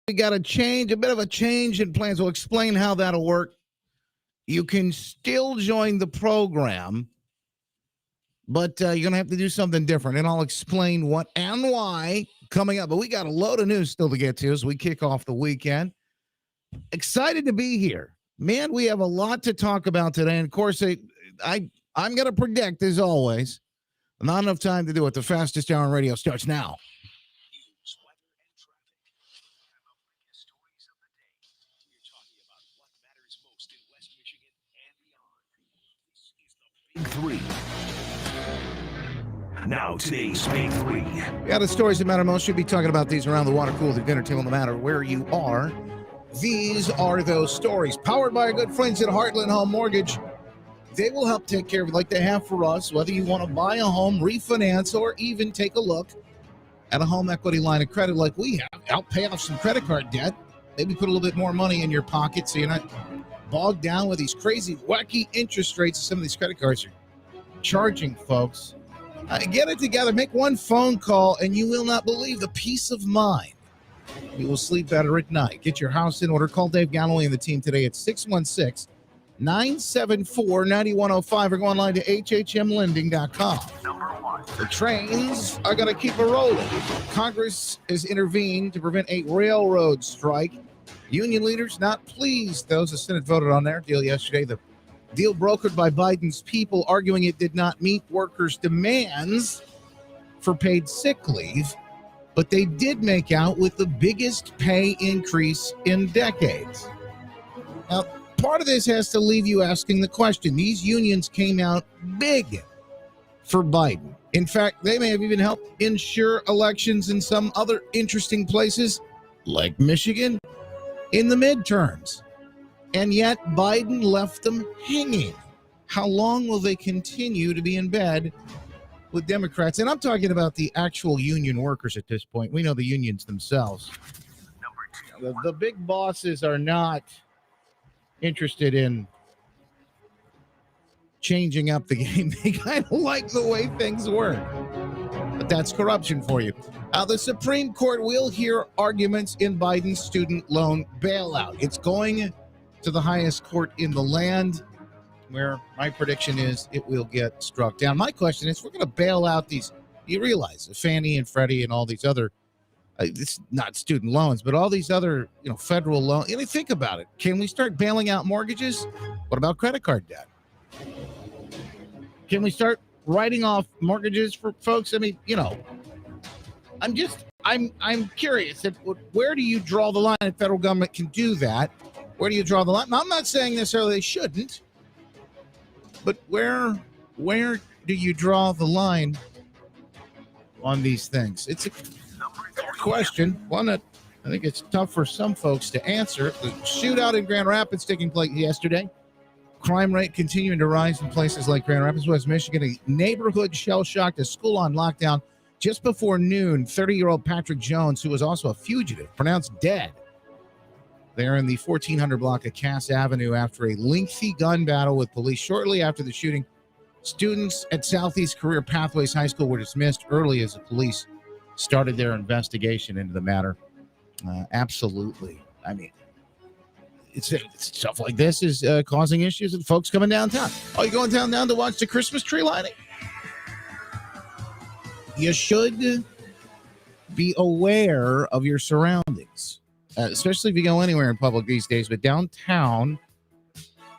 We got a bit of a change in plans. We'll explain how that'll work. You can still join the program, but you're going to have to do something different, and I'll explain what and why coming up. But we got a load of news still to get to as we kick off the weekend. Excited to be here. Man, we have a lot to talk about today, and of course, I'm going to predict, as always, not enough time to do it. The fastest hour on radio starts now. Three. Now today's Big Three. Yeah, the stories that matter most. Should be talking about these around the water cooler, the dinner table, no matter where you are. These are those stories. Powered by our good friends at Heartland Home Mortgage. They will help take care of it like they have for us, whether you want to buy a home, refinance, or even take a look at a home equity line of credit like we have. Help pay off some credit card debt. Maybe put a little bit more money in your pocket so you're not bogged down with these crazy, wacky interest rates some of these credit cards are charging folks. Get it together. Make one phone call, and you will not believe the peace of mind. You will sleep better at night. Get your house in order. Call Dave Galloway and the team today at 616-974-9105 or go online to hhmlending.com. The trains are going to keep a rolling. Congress has intervened to prevent a railroad strike. Union leaders not pleased. The Senate voted on their deal yesterday. The deal brokered by Biden's people, arguing it did not meet workers' demands for paid sick leave, but they did make out with the biggest pay increase in decades. Now, part of this has to leave you asking the question. These unions came out big for Biden. In fact, they may have even helped ensure elections in some other interesting places, like Michigan, in the midterms. And yet Biden left them hanging. How long will they continue to be in bed with Democrats? And I'm talking about the actual union workers at this point. We know the unions themselves. The big bosses are not interested in changing up the game. They kind of like the way things work. But that's corruption for you. The Supreme Court will hear arguments in Biden's student loan bailout. It's going to the highest court in the land, where my prediction is it will get struck down. My question is, we're going to bail out these, you realize, Fannie and Freddie and all these other, it's not student loans, but all these other, federal loans. Think about it. Can we start bailing out mortgages? What about credit card debt? Can we start writing off mortgages for folks? I mean, I'm curious. Where do you draw the line? The federal government can do that. Where do you draw the line? Now, I'm not saying necessarily they shouldn't, but where do you draw the line on these things? It's a question, one that I think it's tough for some folks to answer. The shootout in Grand Rapids taking place yesterday. Crime rate continuing to rise in places like Grand Rapids, West Michigan. A neighborhood shell-shocked, a school on lockdown just before noon. 30-year-old Patrick Jones, who was also a fugitive, pronounced dead there in the 1400 block of Cass Avenue after a lengthy gun battle with police. Shortly after the shooting, students at Southeast Career Pathways High School were dismissed early as the police started their investigation into the matter. Absolutely. I mean, it's stuff like this is causing issues with folks coming downtown. Oh, you going downtown to watch the Christmas tree lighting? You should be aware of your surroundings, especially if you go anywhere in public these days. But downtown,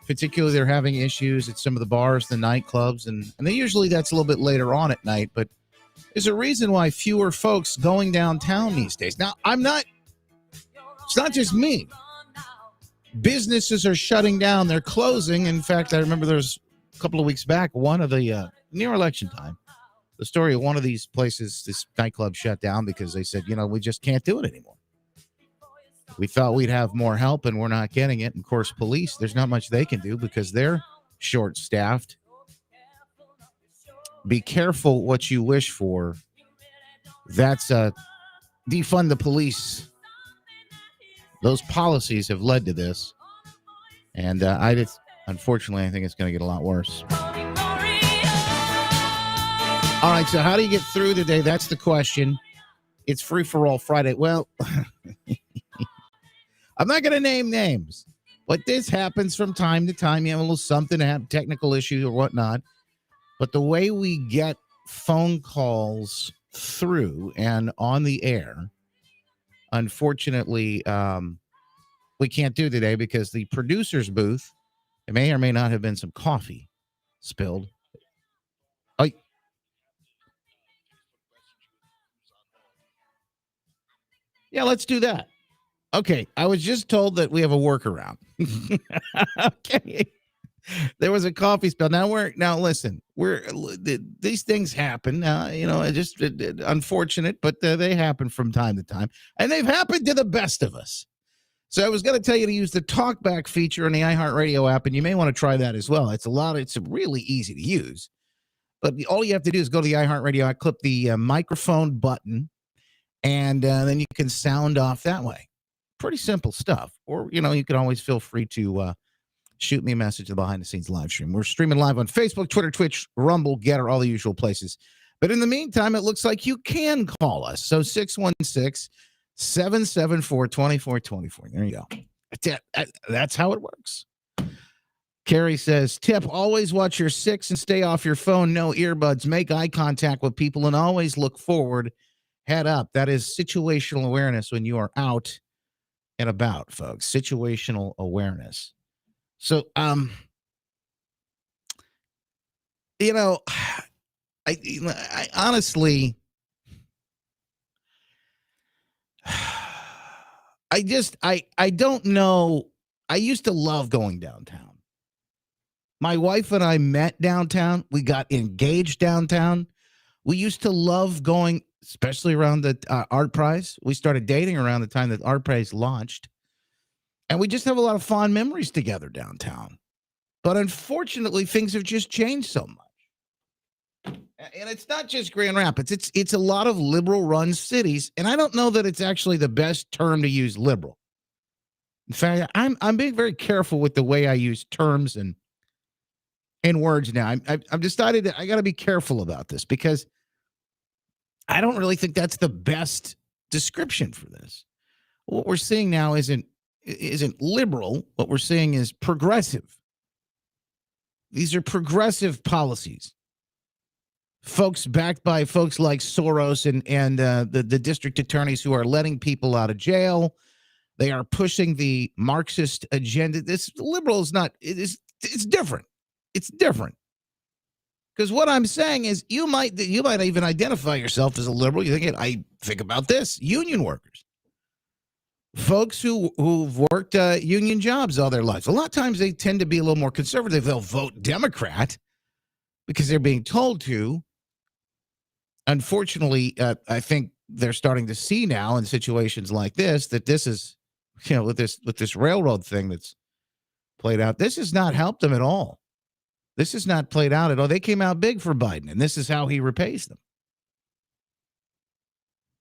particularly, they're having issues at some of the bars, the nightclubs, and they usually that's a little bit later on at night. But there's a reason why fewer folks going downtown these days. Now, it's not just me. Businesses are shutting down. They're closing. In fact, I remember there was a couple of weeks back, one of the near election time, the story of one of these places, this nightclub shut down because they said, we just can't do it anymore. We thought we'd have more help and we're not getting it. And of course, police, there's not much they can do because they're short-staffed. Be careful what you wish for. That's defund the police. Those policies have led to this. And unfortunately, I think it's going to get a lot worse. All right, so how do you get through today? That's the question. It's free for all Friday. Well, I'm not going to name names, but this happens from time to time. You have a little something to have technical issue or whatnot. But the way we get phone calls through and on the air, unfortunately, we can't do today because the producer's booth, it may or may not have been some coffee spilled. Oh, yeah, let's do that. Okay, I was just told that we have a workaround. Okay. There was a coffee spill. Now listen, these things happen. Just unfortunate, but they happen from time to time, and they've happened to the best of us. So I was going to tell you to use the talkback feature on the iHeartRadio app, and you may want to try that as well. It's really easy to use, but all you have to do is go to the iHeartRadio app, click the microphone button, and then you can sound off that way. Pretty simple stuff. Or you can always feel free to shoot me a message to the behind the scenes live stream. We're streaming live on Facebook, Twitter, Twitch, Rumble, Getter, all the usual places. But in the meantime, it looks like you can call us. So 616-774-2424. There you go. That's how it works. Carrie says, tip, always watch your six and stay off your phone. No earbuds. Make eye contact with people and always look forward. Head up. That is situational awareness when you are out and about, folks. Situational awareness. So, I honestly, I don't know. I used to love going downtown. My wife and I met downtown. We got engaged downtown. We used to love going, especially around the Art Prize. We started dating around the time that Art Prize launched. And we just have a lot of fond memories together downtown. But unfortunately, things have just changed so much. And it's not just Grand Rapids. It's a lot of liberal-run cities. And I don't know that it's actually the best term to use, liberal. In fact, I'm being very careful with the way I use terms and words now. I've decided that I got to be careful about this because I don't really think that's the best description for this. What we're seeing now isn't liberal. What we're seeing is progressive. These are progressive policies. Folks backed by folks like Soros and the district attorneys who are letting people out of jail. They are pushing the Marxist agenda. This liberal is not, it's different. It's different. Because what I'm saying is you might even identify yourself as a liberal. You think, I think about this, union workers. Folks who've worked union jobs all their lives. A lot of times they tend to be a little more conservative. They'll vote Democrat because they're being told to. Unfortunately, I think they're starting to see now in situations like this that this is, with this railroad thing that's played out, this has not helped them at all. This has not played out at all. They came out big for Biden, and this is how he repays them.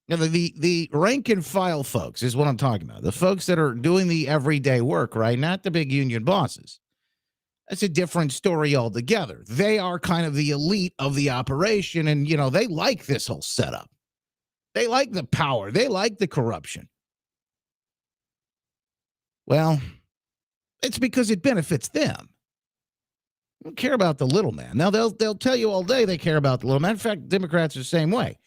Now, the rank and file folks is what I'm talking about. The folks that are doing the everyday work, right? Not the big union bosses. That's a different story altogether. They are kind of the elite of the operation, and, they like this whole setup. They like the power. They like the corruption. Well, it's because it benefits them. They don't care about the little man. Now, they'll tell you all day they care about the little man. In fact, Democrats are the same way.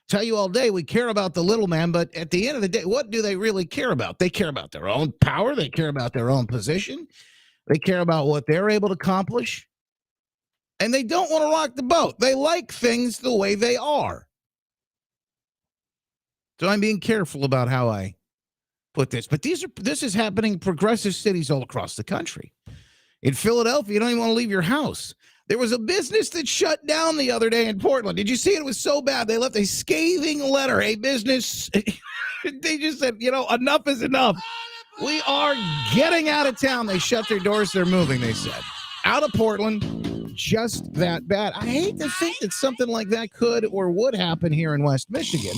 Tell you all day we care about the little man, but at the end of the day, what do they really care about? They care about their own power. They care about their own position. They care about what they're able to accomplish. And they don't want to rock the boat. They like things the way they are. So I'm being careful about how I put this. But this is happening in progressive cities all across the country. In Philadelphia, you don't even want to leave your house. There was a business that shut down the other day in Portland. Did you see it? It was so bad. They left a scathing letter. Hey, business. They just said, enough is enough. We are getting out of town. They shut their doors. They're moving, they said. Out of Portland. Just that bad. I hate to think that something like that could or would happen here in West Michigan.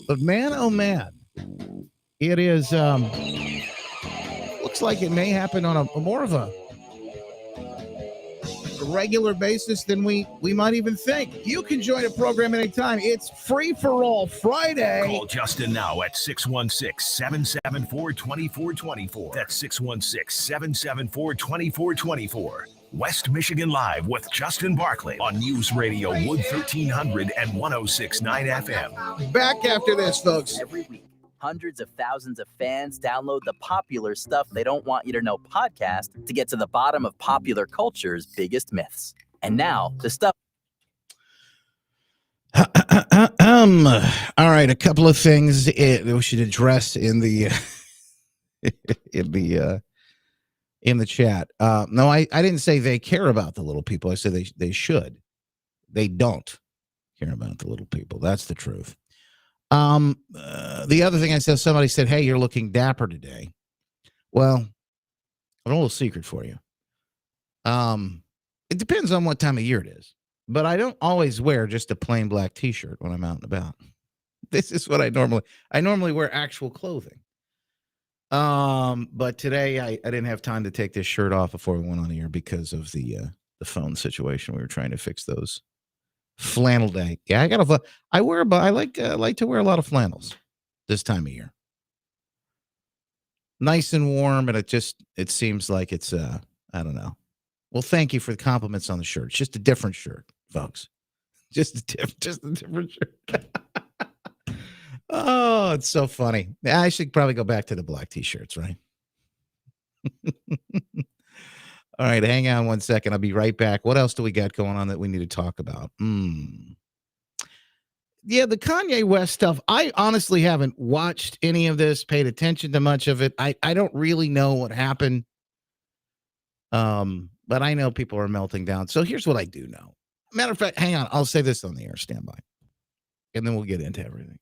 But man, oh man, it is, looks like it may happen on a more of a regular basis than we might even think. You can join a program anytime. It's Free for All Friday. Call Justin now at 616-774-2424. That's 616-774-2424. West Michigan Live with Justin Barkley on News Radio Wood 1300 and 106.9 FM. Back after this, folks. Every week, hundreds of thousands of fans download the popular stuff they don't want you to know podcast to get to the bottom of popular culture's biggest myths. And now, the stuff. All right, a couple of things we should address in the in the chat. No, I didn't say they care about the little people. I said they should. They don't care about the little people. That's the truth. The other thing I said, somebody said, "Hey, you're looking dapper today." Well, I have a little secret for you. It depends on what time of year it is, but I don't always wear just a plain black T-shirt when I'm out and about. This is what I normally wear actual clothing. But today I didn't have time to take this shirt off before we went on the air because of the phone situation. We were trying to fix those. Flannel day. Yeah, I like to wear a lot of flannels this time of year. Nice and warm, and it seems like it's I don't know. Well, thank you for the compliments on the shirt. It's just a different shirt, folks. Just a different shirt. Oh, it's so funny. I should probably go back to the black T-shirts, right? All right, hang on one second. I'll be right back. What else do we got going on that we need to talk about? Yeah, the Kanye West stuff. I honestly haven't watched any of this, paid attention to much of it. I don't really know what happened. But I know people are melting down. So here's what I do know. Matter of fact, hang on. I'll say this on the air. Stand by. And then we'll get into everything.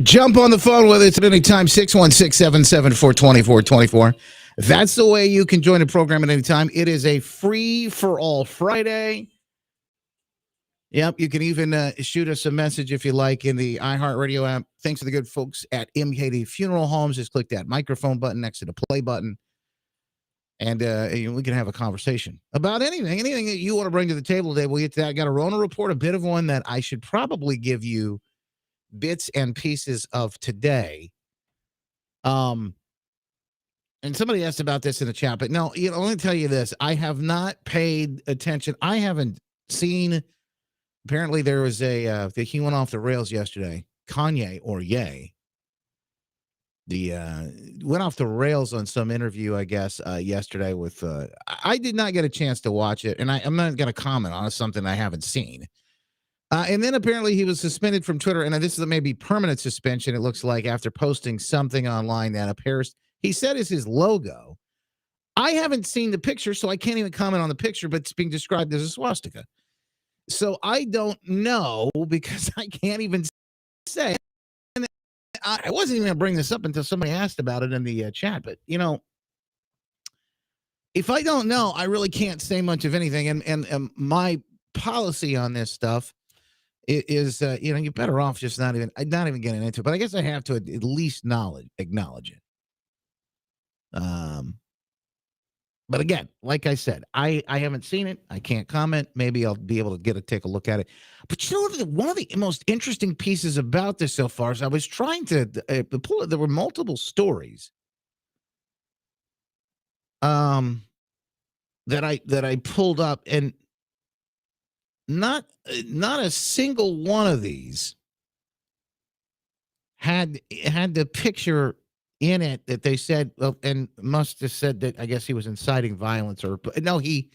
Jump on the phone with us at any time, 616-774-2424. That's the way you can join the program at any time. It is a free-for-all Friday. Yep, you can even shoot us a message if you like in the iHeartRadio app. Thanks to the good folks at MKD Funeral Homes. Just click that microphone button next to the play button, and we can have a conversation about anything that you want to bring to the table today. We'll get to that. I got a Rona report, a bit of one that I should probably give you bits and pieces of today. And somebody asked about this in the chat, but no, let me tell you this. I have not paid attention. I haven't seen, apparently there was he went off the rails yesterday. Kanye or Ye. Went off the rails on some interview, I guess, yesterday with, I did not get a chance to watch it, and I'm not going to comment on something I haven't seen. And then apparently he was suspended from Twitter, and this is maybe permanent suspension, it looks like, after posting something online that appears, he said is his logo. I haven't seen the picture, so I can't even comment on the picture, but it's being described as a swastika. So I don't know, because I can't even say. And I wasn't even going to bring this up until somebody asked about it in the chat, but, if I don't know, I really can't say much of anything, and my policy on this stuff is you're better off just not even getting into it. But I guess I have to at least acknowledge it. But again, like I said, I haven't seen it. I can't comment. Maybe I'll be able to take a look at it. But one of the most interesting pieces about this so far is I was trying to pull it. There were multiple stories that I pulled up, and not a single one of these had the picture in it that they said, and must have said that I guess he was inciting violence, or no, he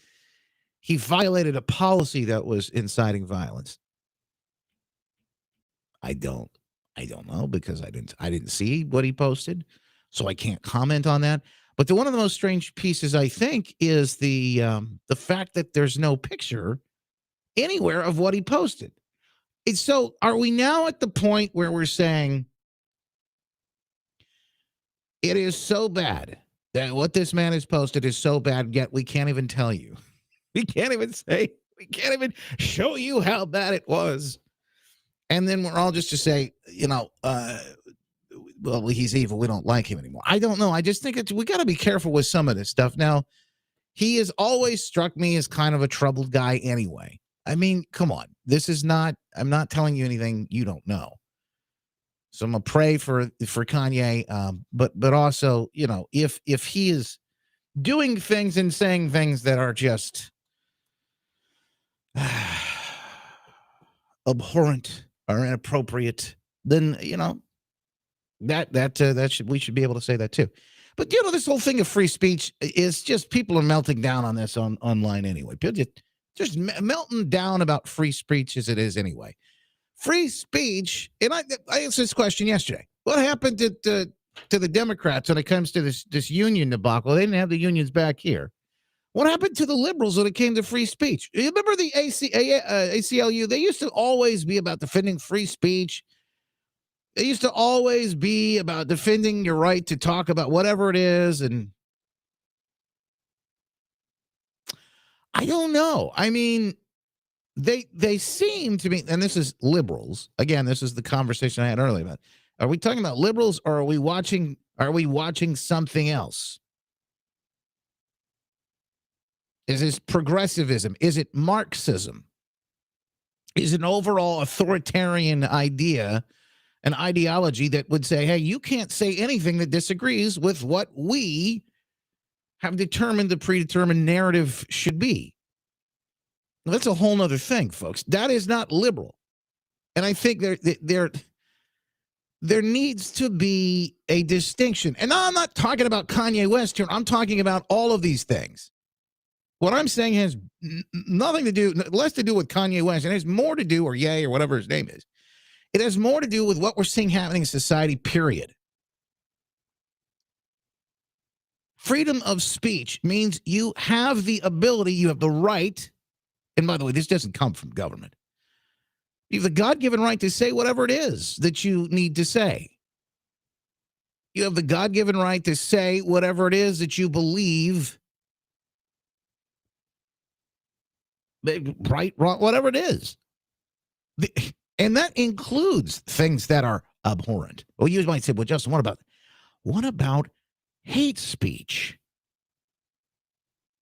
violated a policy that was inciting violence. I don't know because I didn't see what he posted, so I can't comment on that. But one of the most strange pieces, I think, is the fact that there's no picture anywhere of what he posted. So are we now at the point where we're saying it is so bad that what this man has posted is so bad, yet we can't even tell you? We can't even show you how bad it was. And then we're all just to say, well, he's evil. We don't like him anymore. I don't know. I just think we got to be careful with some of this stuff. Now, he has always struck me as kind of a troubled guy anyway. I mean, come on. I'm not telling you anything you don't know. So I'm going to pray for Kanye. But also, if he is doing things and saying things that are just abhorrent or inappropriate, then, we should be able to say that too. But this whole thing of free speech is just, people are melting down on this online anyway. People just melting down about free speech as it is anyway. Free speech, and I asked this question yesterday. What happened to the Democrats when it comes to this union debacle? They didn't have the unions back here. What happened to the liberals when it came to free speech? You remember the ACLU? They used to always be about defending free speech. It used to always be about defending your right to talk about whatever it is. And I don't know. I mean, they seem to be, and this is liberals. Again, this is the conversation I had earlier about. Are we talking about liberals, or are we watching something else? Is this progressivism? Is it Marxism? Is it an overall authoritarian idea, an ideology that would say, hey, you can't say anything that disagrees with what we have determined the predetermined narrative should be? Well, that's a whole nother thing, folks. That is not liberal. And I think there needs to be a distinction. And I'm not talking about Kanye West here. I'm talking about all of these things. What I'm saying has nothing to do, less to do with Kanye West, and it has more to do, or Ye, or whatever his name is. It has more to do with what we're seeing happening in society, period. Freedom of speech means you have the ability, you have the right, and by the way, this doesn't come from government. You have the God-given right to say whatever it is that you need to say. You have the God-given right to say whatever it is that you believe, right, wrong, whatever it is. And that includes things that are abhorrent. Well, you might say, well, Justin, what about hate speech?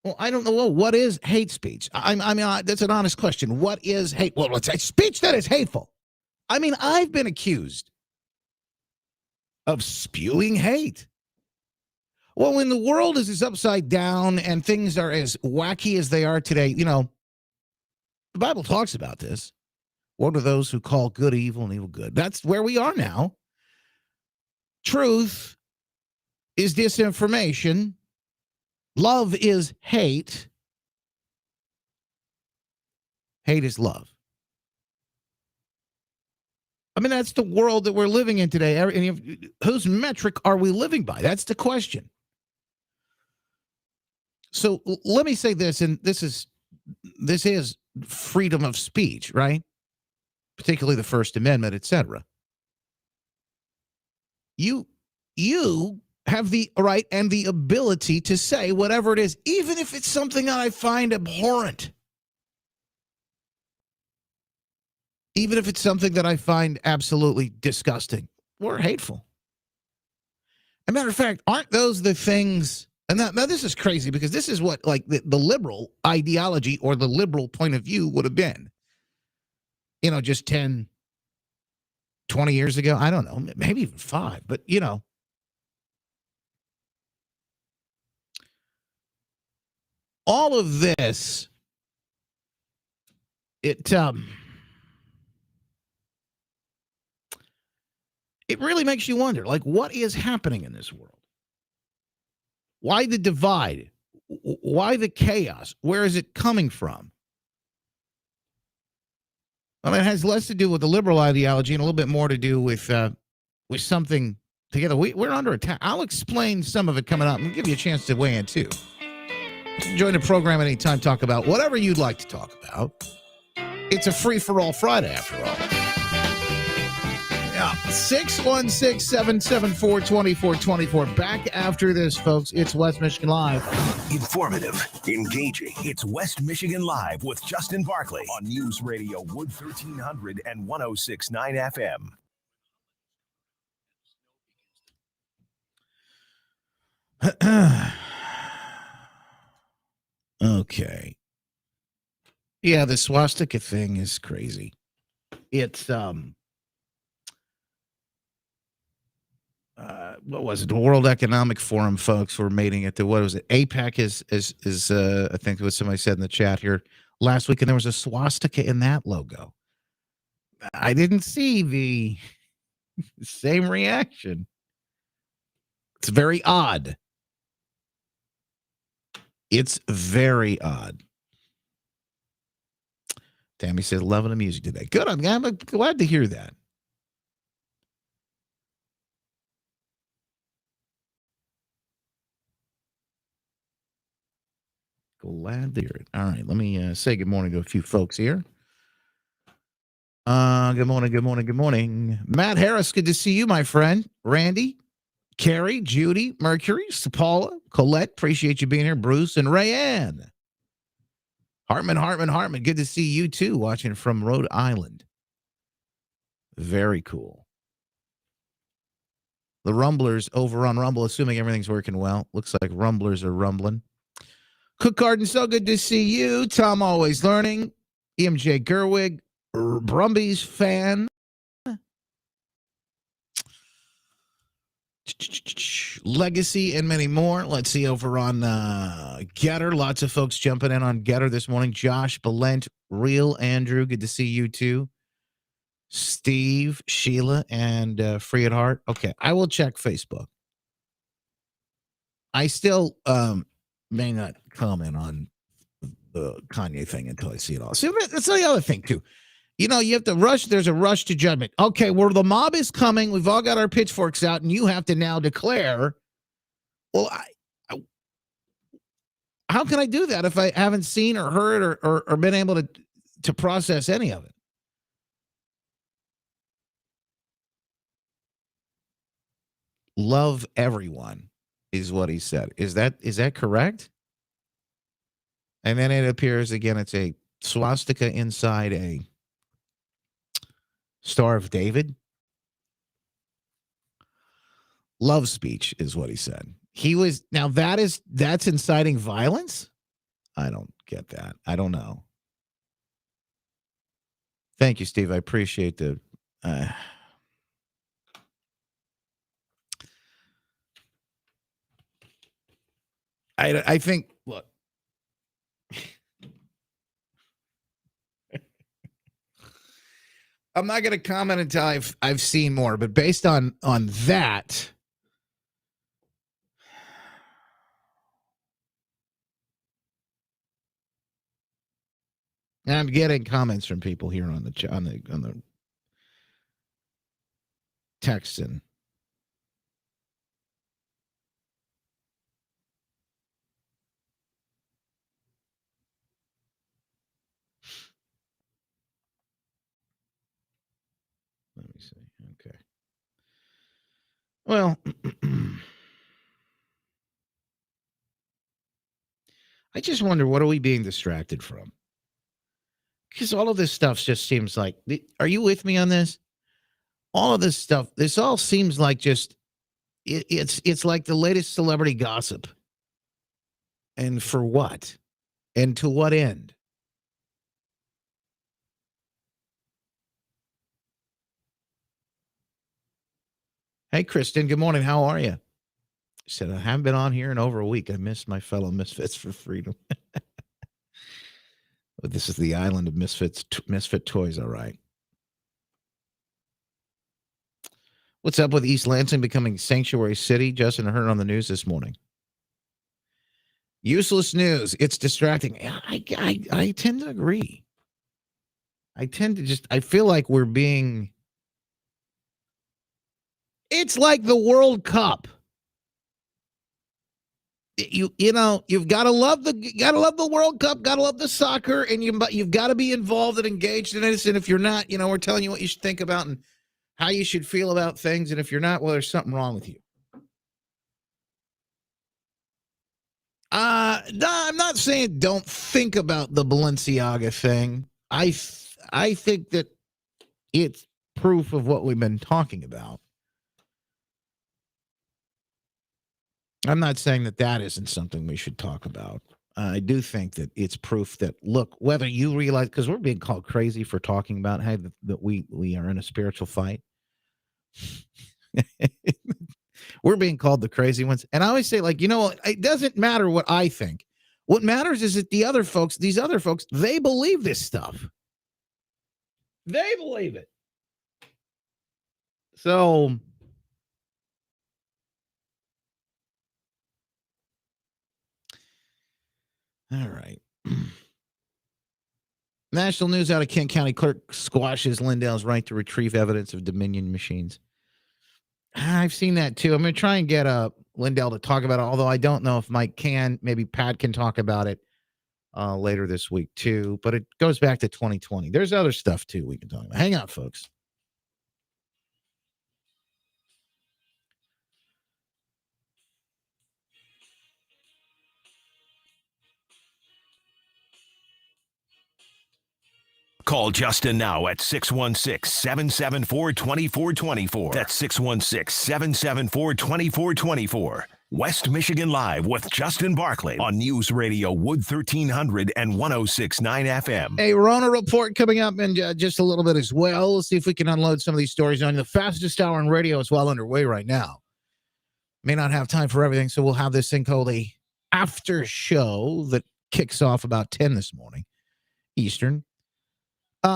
Well, I don't know. Well, what is hate speech? I mean, that's an honest question. What is hate? Well, let's say speech that is hateful. I mean, I've been accused of spewing hate. Well, when the world is as upside down and things are as wacky as they are today, the Bible talks about this. What are those who call good evil and evil good? That's where we are now. Truth is disinformation. Love is hate. Hate is love. I mean, that's the world that we're living in today. Whose metric are we living by? That's the question. So let me say this, and this is freedom of speech, right? Particularly the First Amendment, etc. You have the right and the ability to say whatever it is, even if it's something that I find abhorrent. Even if it's something that I find absolutely disgusting or hateful. As a matter of fact, aren't those the things? And now this is crazy, because this is what the liberal ideology or the liberal point of view would have been. Just 10, 20 years ago. I don't know, maybe even 5, but all of this, it It really makes you wonder, like, what is happening in this world? Why the divide? Why the chaos? Where is it coming from? Well, it has less to do with the liberal ideology and a little bit more to do with something together. We're under attack. I'll explain some of it coming up and give you a chance to weigh in, too. Join the program anytime. Talk about whatever you'd like to talk about. It's a free-for-all Friday, after all. Yeah, 616-774-2424. Back after this, folks. It's West Michigan Live. Informative, engaging. It's West Michigan Live with Justin Barkley on News Radio Wood 1300 and 106.9 FM. Okay. Yeah, the swastika thing is crazy. It's what was it? The World Economic Forum folks were meeting at the, what was it? APEC is I think what somebody said in the chat here last week, and there was a swastika in that logo. I didn't see the same reaction. It's very odd. It's very odd. Tammy says, loving the music today. Good. I'm glad to hear that. Glad to hear it. All right. Let me say good morning to a few folks here. Good morning. Matt Harris, good to see you, my friend. Randy, Carrie, Judy, Mercury, Paula, Colette, appreciate you being here. Bruce and Rayanne. Hartman, good to see you too, watching from Rhode Island. Very cool. The Rumblers over on Rumble, assuming everything's working well. Looks like Rumblers are rumbling. Cook Garden, so good to see you. Tom, always learning. EMJ Gerwig, Brumbies fan. Legacy and many more. Let's see over on Getter. Lots of folks jumping in on Getter this morning. Josh, Belent, Real Andrew, good to see you too. Steve, Sheila, and Free at Heart. Okay, I will check Facebook. I still may not comment on the Kanye thing until I see it all. See, that's the other thing too. You know, you have to rush. There's a rush to judgment. Okay, well, the mob is coming. We've all got our pitchforks out, and you have to now declare. Well, how can I do that if I haven't seen or heard or been able to process any of it? Love everyone is what he said. Is that correct? And then it appears again. It's a swastika inside a Star of David. Love speech is what he said. He was, now that's inciting violence? I don't get that. I don't know. Thank you, Steve. I appreciate the I think, look. I'm not going to comment until I've seen more, but based on that, I'm getting comments from people here on the text and let me see. Okay. Well, I just wonder, what are we being distracted from? Because all of this stuff just seems like, are you with me on this? All of this stuff, this all seems like just, it's like the latest celebrity gossip. And for what? And to what end? Hey, Kristen, good morning. How are you? She said, I haven't been on here in over a week. I missed my fellow Misfits for freedom. But this is the island of misfit toys, all right. What's up with East Lansing becoming sanctuary city? Justin, I heard it on the news this morning. Useless news. It's distracting. I tend to agree. I feel like we're being. It's like the World Cup. You've got to love the World Cup, got to love the soccer, and you've got to be involved and engaged in it. And if you're not, we're telling you what you should think about and how you should feel about things. And if you're not, well, there's something wrong with you. No, I'm not saying don't think about the Balenciaga thing. I think that it's proof of what we've been talking about. I'm not saying that isn't something we should talk about. I do think that it's proof that, look, whether you realize, because we're being called crazy for talking about, hey, that we are in a spiritual fight. We're being called the crazy ones. And I always say, like, it doesn't matter what I think. What matters is that these other folks, they believe this stuff. They believe it. So, all right. National news out of Kent County. Clerk squashes Lindell's right to retrieve evidence of Dominion machines. I've seen that too. I'm going to try and get Lindell to talk about it, although I don't know if Mike can. Maybe Pat can talk about it later this week too. But it goes back to 2020. There's other stuff too we can talk about. Hang on, folks. Call Justin now at 616-774-2424. That's 616-774-2424. West Michigan Live with Justin Barclay on News Radio Wood 1300 and 106.9 FM. A Rona report coming up in just a little bit as well. Let's see if we can unload some of these stories on you. The fastest hour in radio is well underway right now. May not have time for everything, so we'll have this thing called a after show that kicks off about 10 this morning, Eastern.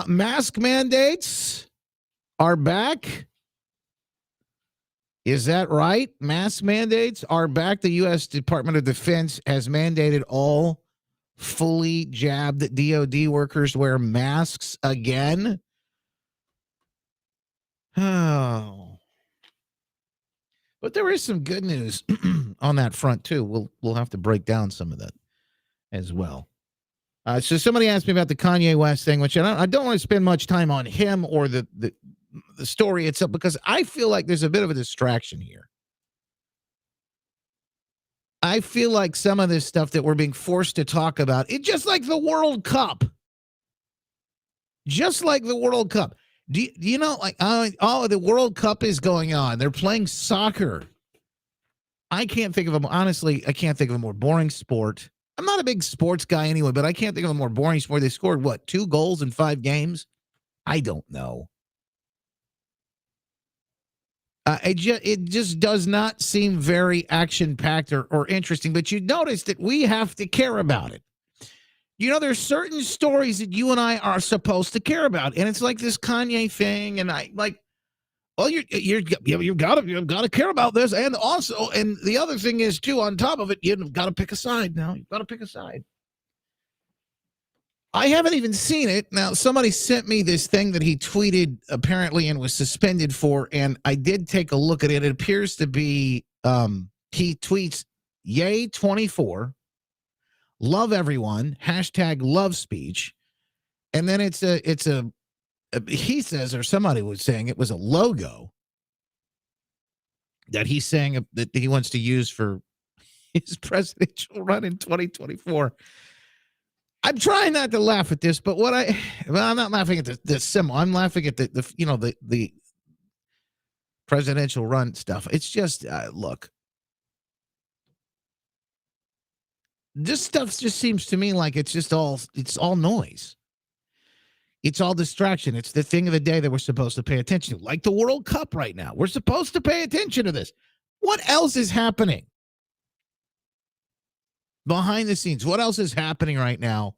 Mask mandates are back. Is that right? Mask mandates are back. The U.S. Department of Defense has mandated all fully jabbed DOD workers wear masks again. Oh. But there is some good news on that front, too. We'll have to break down some of that as well. So somebody asked me about the Kanye West thing, which I don't want to spend much time on him or the story itself, because I feel like there's a bit of a distraction here. I feel like some of this stuff that we're being forced to talk about, it's just like the World Cup. Just like the World Cup. Do you know, like, the World Cup is going on. They're playing soccer. I can't think of I can't think of a more boring sport. I'm not a big sports guy anyway, but I can't think of a more boring sport. They scored, 2 goals in 5 games? I don't know. It just does not seem very action-packed or interesting, but you notice that we have to care about it. There's certain stories that you and I are supposed to care about, and it's like this Kanye thing, and you've got to care about this, and also, and the other thing is too, on top of it, you've got to pick a side now. You've got to pick a side. I haven't even seen it. Now, somebody sent me this thing that he tweeted apparently and was suspended for, and I did take a look at it. It appears to be he tweets, "Yay 24, love everyone, #love speech," and then it's a he says, or somebody was saying it was a logo that he's saying that he wants to use for his presidential run in 2024. I'm trying not to laugh at this, but I'm not laughing at the symbol. I'm laughing at the presidential run stuff. It's just, look, this stuff just seems to me like it's all noise. It's all distraction. It's the thing of the day that we're supposed to pay attention to, like the World Cup right now. We're supposed to pay attention to this. What else is happening behind the scenes? What else is happening right now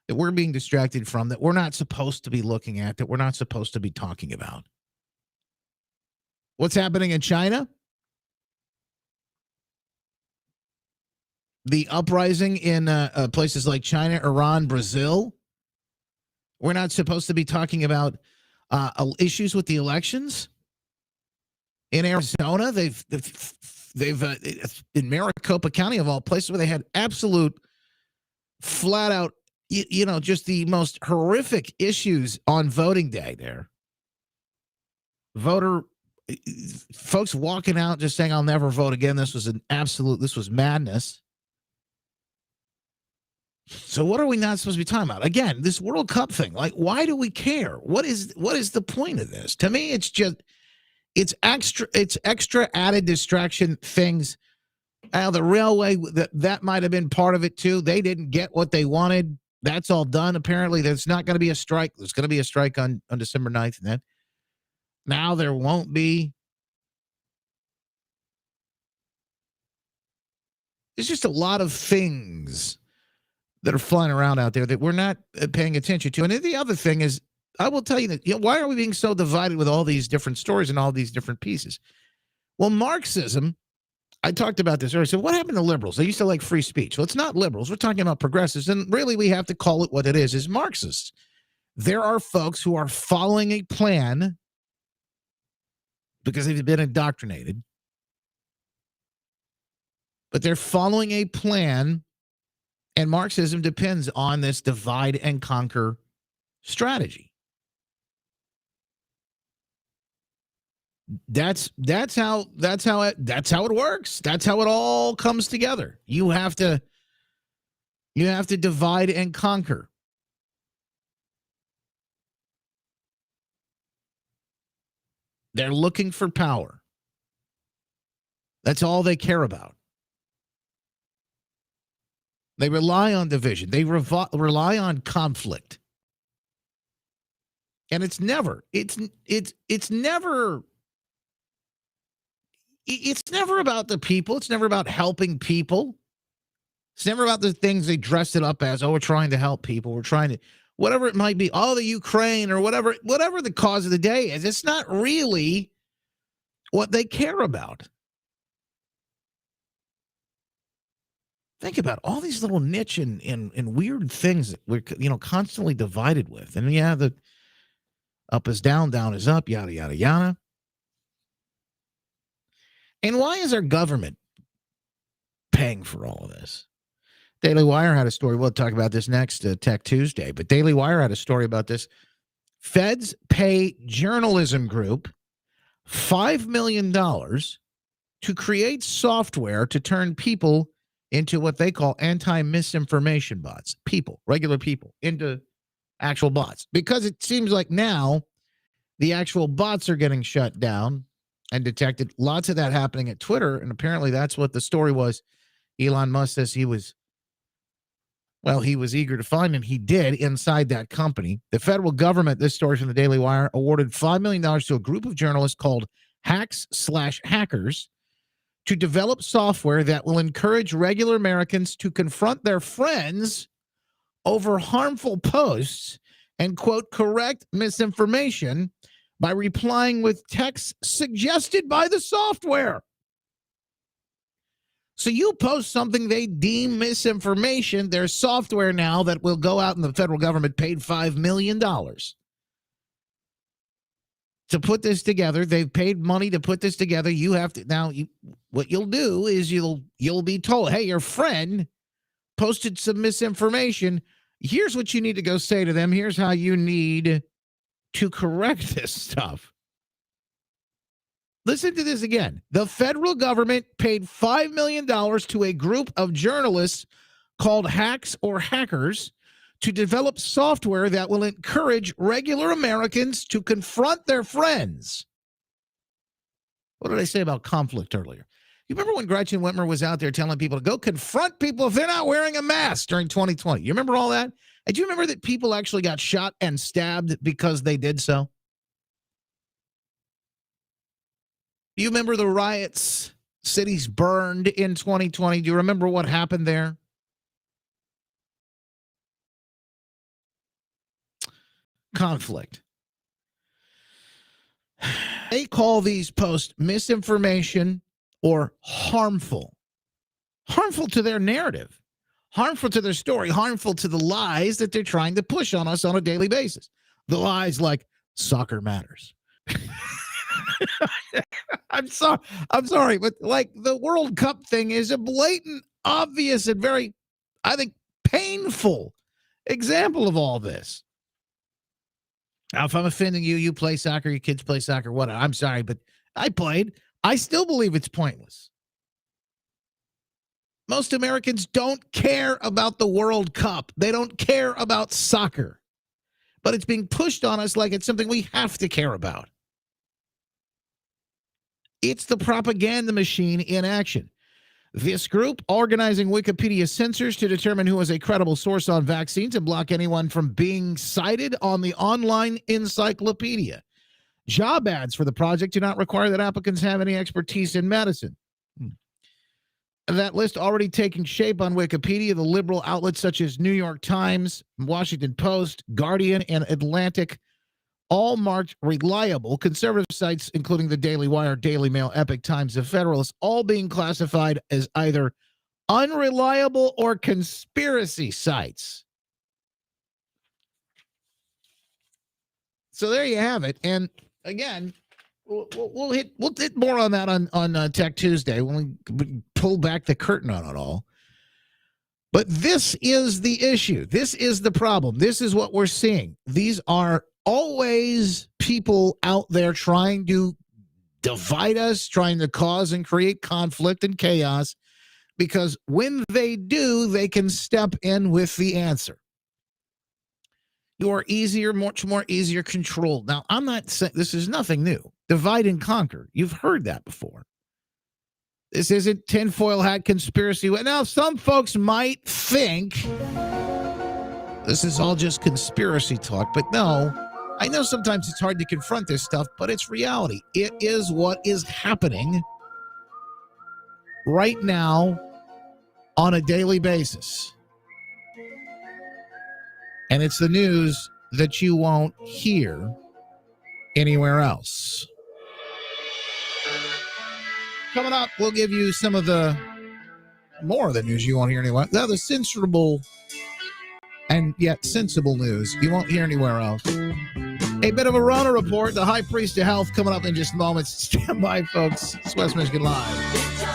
that we're being distracted from, that we're not supposed to be looking at, that we're not supposed to be talking about? What's happening in China? The uprising in places like China, Iran, Brazil. We're not supposed to be talking about issues with the elections. In Arizona, they've in Maricopa County of all places where they had absolute flat out, just the most horrific issues on voting day there. Folks walking out just saying, I'll never vote again. This was madness. So what are we not supposed to be talking about? Again, this World Cup thing. Like, why do we care? What is the point of this? To me, it's extra added distraction things. The railway, that might have been part of it too. They didn't get what they wanted. That's all done. Apparently, there's not going to be a strike. There's going to be a strike on December 9th. And then now there won't be. There's just a lot of things that are flying around out there that we're not paying attention to. And then the other thing is, I will tell you that, why are we being so divided with all these different stories and all these different pieces? Well, Marxism, I talked about this earlier. So what happened to liberals? They used to like free speech. Well, it's not liberals. We're talking about progressives. And really, we have to call it what it is Marxists. There are folks who are following a plan because they've been indoctrinated. But they're following a plan. And Marxism depends on this divide and conquer strategy. That's how it works. That's how it all comes together. You have to divide and conquer. They're looking for power. That's all they care about. They rely on division. They rely on conflict. And it's never about the people. It's never about helping people. It's never about the things they dressed it up as. Oh, we're trying to help people. We're trying to, whatever it might be, the Ukraine or whatever the cause of the day is. It's not really what they care about. Think about all these little niche and weird things that we're constantly divided with. And the up is down, down is up, yada, yada, yada. And why is our government paying for all of this? Daily Wire had a story. We'll talk about this next Tech Tuesday. But Daily Wire had a story about this. Feds pay journalism group $5 million to create software to turn people into what they call anti-misinformation bots. Regular people, into actual bots. Because it seems like now the actual bots are getting shut down and detected. Lots of that happening at Twitter, and apparently that's what the story was. Elon Musk says he was eager to find, and he did, inside that company. The federal government, this story from the Daily Wire, awarded $5 million to a group of journalists called Hacks/Hackers to develop software that will encourage regular Americans to confront their friends over harmful posts and, quote, correct misinformation by replying with texts suggested by the software. So you post something they deem misinformation, there's software now that will go out, and the federal government paid $5 million to put this together. They've paid money to put this together. You have to now. What you'll do is you'll be told, hey, your friend posted some misinformation. Here's what you need to go say to them. Here's how you need to correct this stuff. Listen to this again. The federal government paid $5 million to a group of journalists called Hackers to develop software that will encourage regular Americans to confront their friends. What did I say about conflict earlier? You remember when Gretchen Whitmer was out there telling people to go confront people if they're not wearing a mask during 2020? You remember all that? And do you remember that people actually got shot and stabbed because they did so? Do you remember the riots? Cities burned in 2020. Do you remember what happened there? Conflict. They call these posts misinformation or harmful. Harmful to their narrative, harmful to their story, harmful to the lies that they're trying to push on us on a daily basis. The lies like soccer matters. I'm sorry, but like the World Cup thing is a blatant, obvious, and very, I think, painful example of all this. Now, if I'm offending you, you play soccer, your kids play soccer, whatever. I'm sorry, but I played. I still believe it's pointless. Most Americans don't care about the World Cup. They don't care about soccer. But it's being pushed on us like it's something we have to care about. It's the propaganda machine in action. This group organizing Wikipedia censors to determine who is a credible source on vaccines and block anyone from being cited on the online encyclopedia. Job ads for the project do not require that applicants have any expertise in medicine. That list already taking shape on Wikipedia, the liberal outlets such as New York Times, Washington Post, Guardian, and Atlantic all marked reliable. Conservative sites, including the Daily Wire, Daily Mail, Epic Times, The Federalist, all being classified as either unreliable or conspiracy sites. So there you have it. And again, we'll hit more on that on Tech Tuesday when we pull back the curtain on it all. But this is the issue. This is the problem. This is what we're seeing. These are always people out there trying to divide us, trying to cause and create conflict and chaos, because when they do, they can step in with the answer. You are much more easier controlled. Now, I'm not saying this is nothing new. Divide and conquer. You've heard that before. This isn't tinfoil hat conspiracy. Now, some folks might think this is all just conspiracy talk, but no. I know sometimes it's hard to confront this stuff, but it's reality. It is what is happening right now on a daily basis. And it's the news that you won't hear anywhere else. Coming up, we'll give you some of the more of the news you won't hear anywhere. Now, the sensible and yet sensible news you won't hear anywhere else. A bit of a Rona report, the High Priest of Health, coming up in just moments. Stand by, folks. It's West Michigan Live.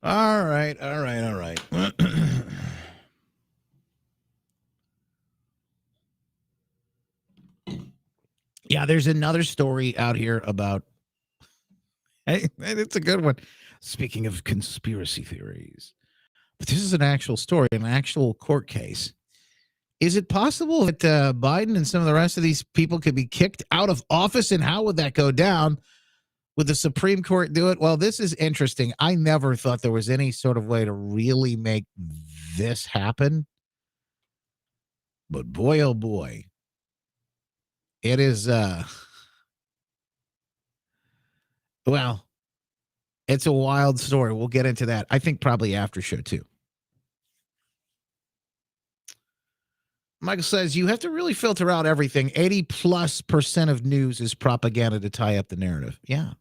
All right. Yeah, there's another story out here about, hey, it's a good one. Speaking of conspiracy theories, but this is an actual story, an actual court case. Is it possible that Biden and some of the rest of these people could be kicked out of office? And how would that go down? Would the Supreme Court do it? Well, this is interesting. I never thought there was any sort of way to really make this happen. But boy, oh boy, it is, well, it's a wild story. We'll get into that. I think probably after show too. Michael says you have to really filter out everything. 80+% of news is propaganda to tie up the narrative. Yeah.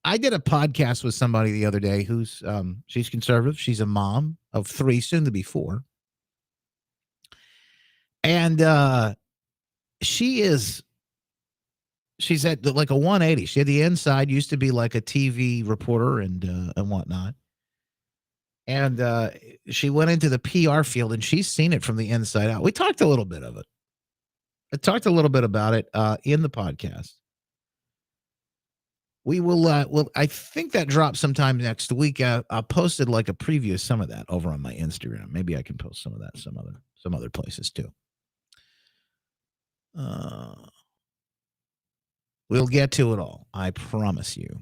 I did a podcast with somebody the other day who's she's conservative. She's a mom of 3, soon to be 4. And she's at like a 180. She had the inside, used to be like a TV reporter and whatnot. And she went into the PR field, and she's seen it from the inside out. We talked a little bit of it. I talked a little bit about it in the podcast. We will. I think that drops sometime next week. I posted like a preview of some of that over on my Instagram. Maybe I can post some of that some other places too. We'll get to it all. I promise you.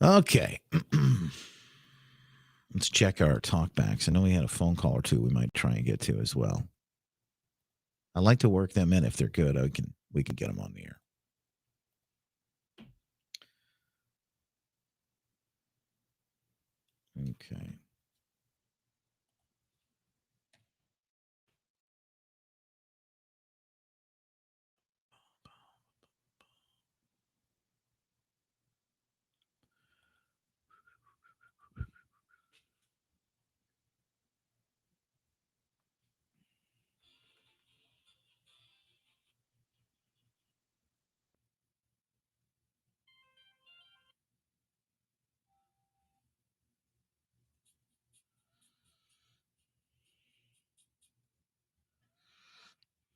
Okay. Let's check our talkbacks. I know we had a phone call or two we might try and get to as well. I like to work them in if they're good. We can get them on the air. Okay.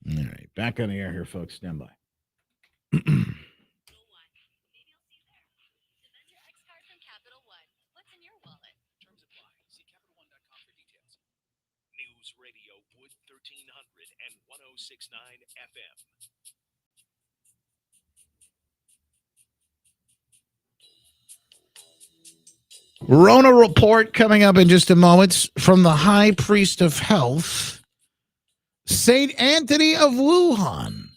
All right. Back on the air here, folks. Stand by. News Radio Wood 1300 and 1069 FM. Rona report coming up in just a moment from the High Priest of Health, St. Anthony of Wuhan.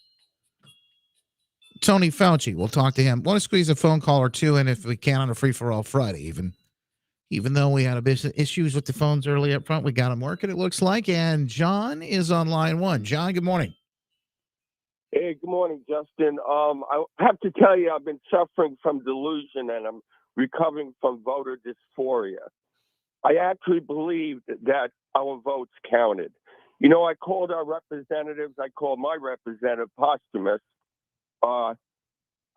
Tony Fauci. We'll talk to him. Want to squeeze a phone call or two in if we can on a free-for-all Friday, even though we had a bit of issues with the phones early up front. We got them working, it looks like. And John is on line one. John, good morning. Hey, good morning, Justin. I have to tell you, I've been suffering from delusion and I'm recovering from voter dysphoria. I actually believed that our votes counted. You know, I called our representatives. I called my representative, Posthumous. I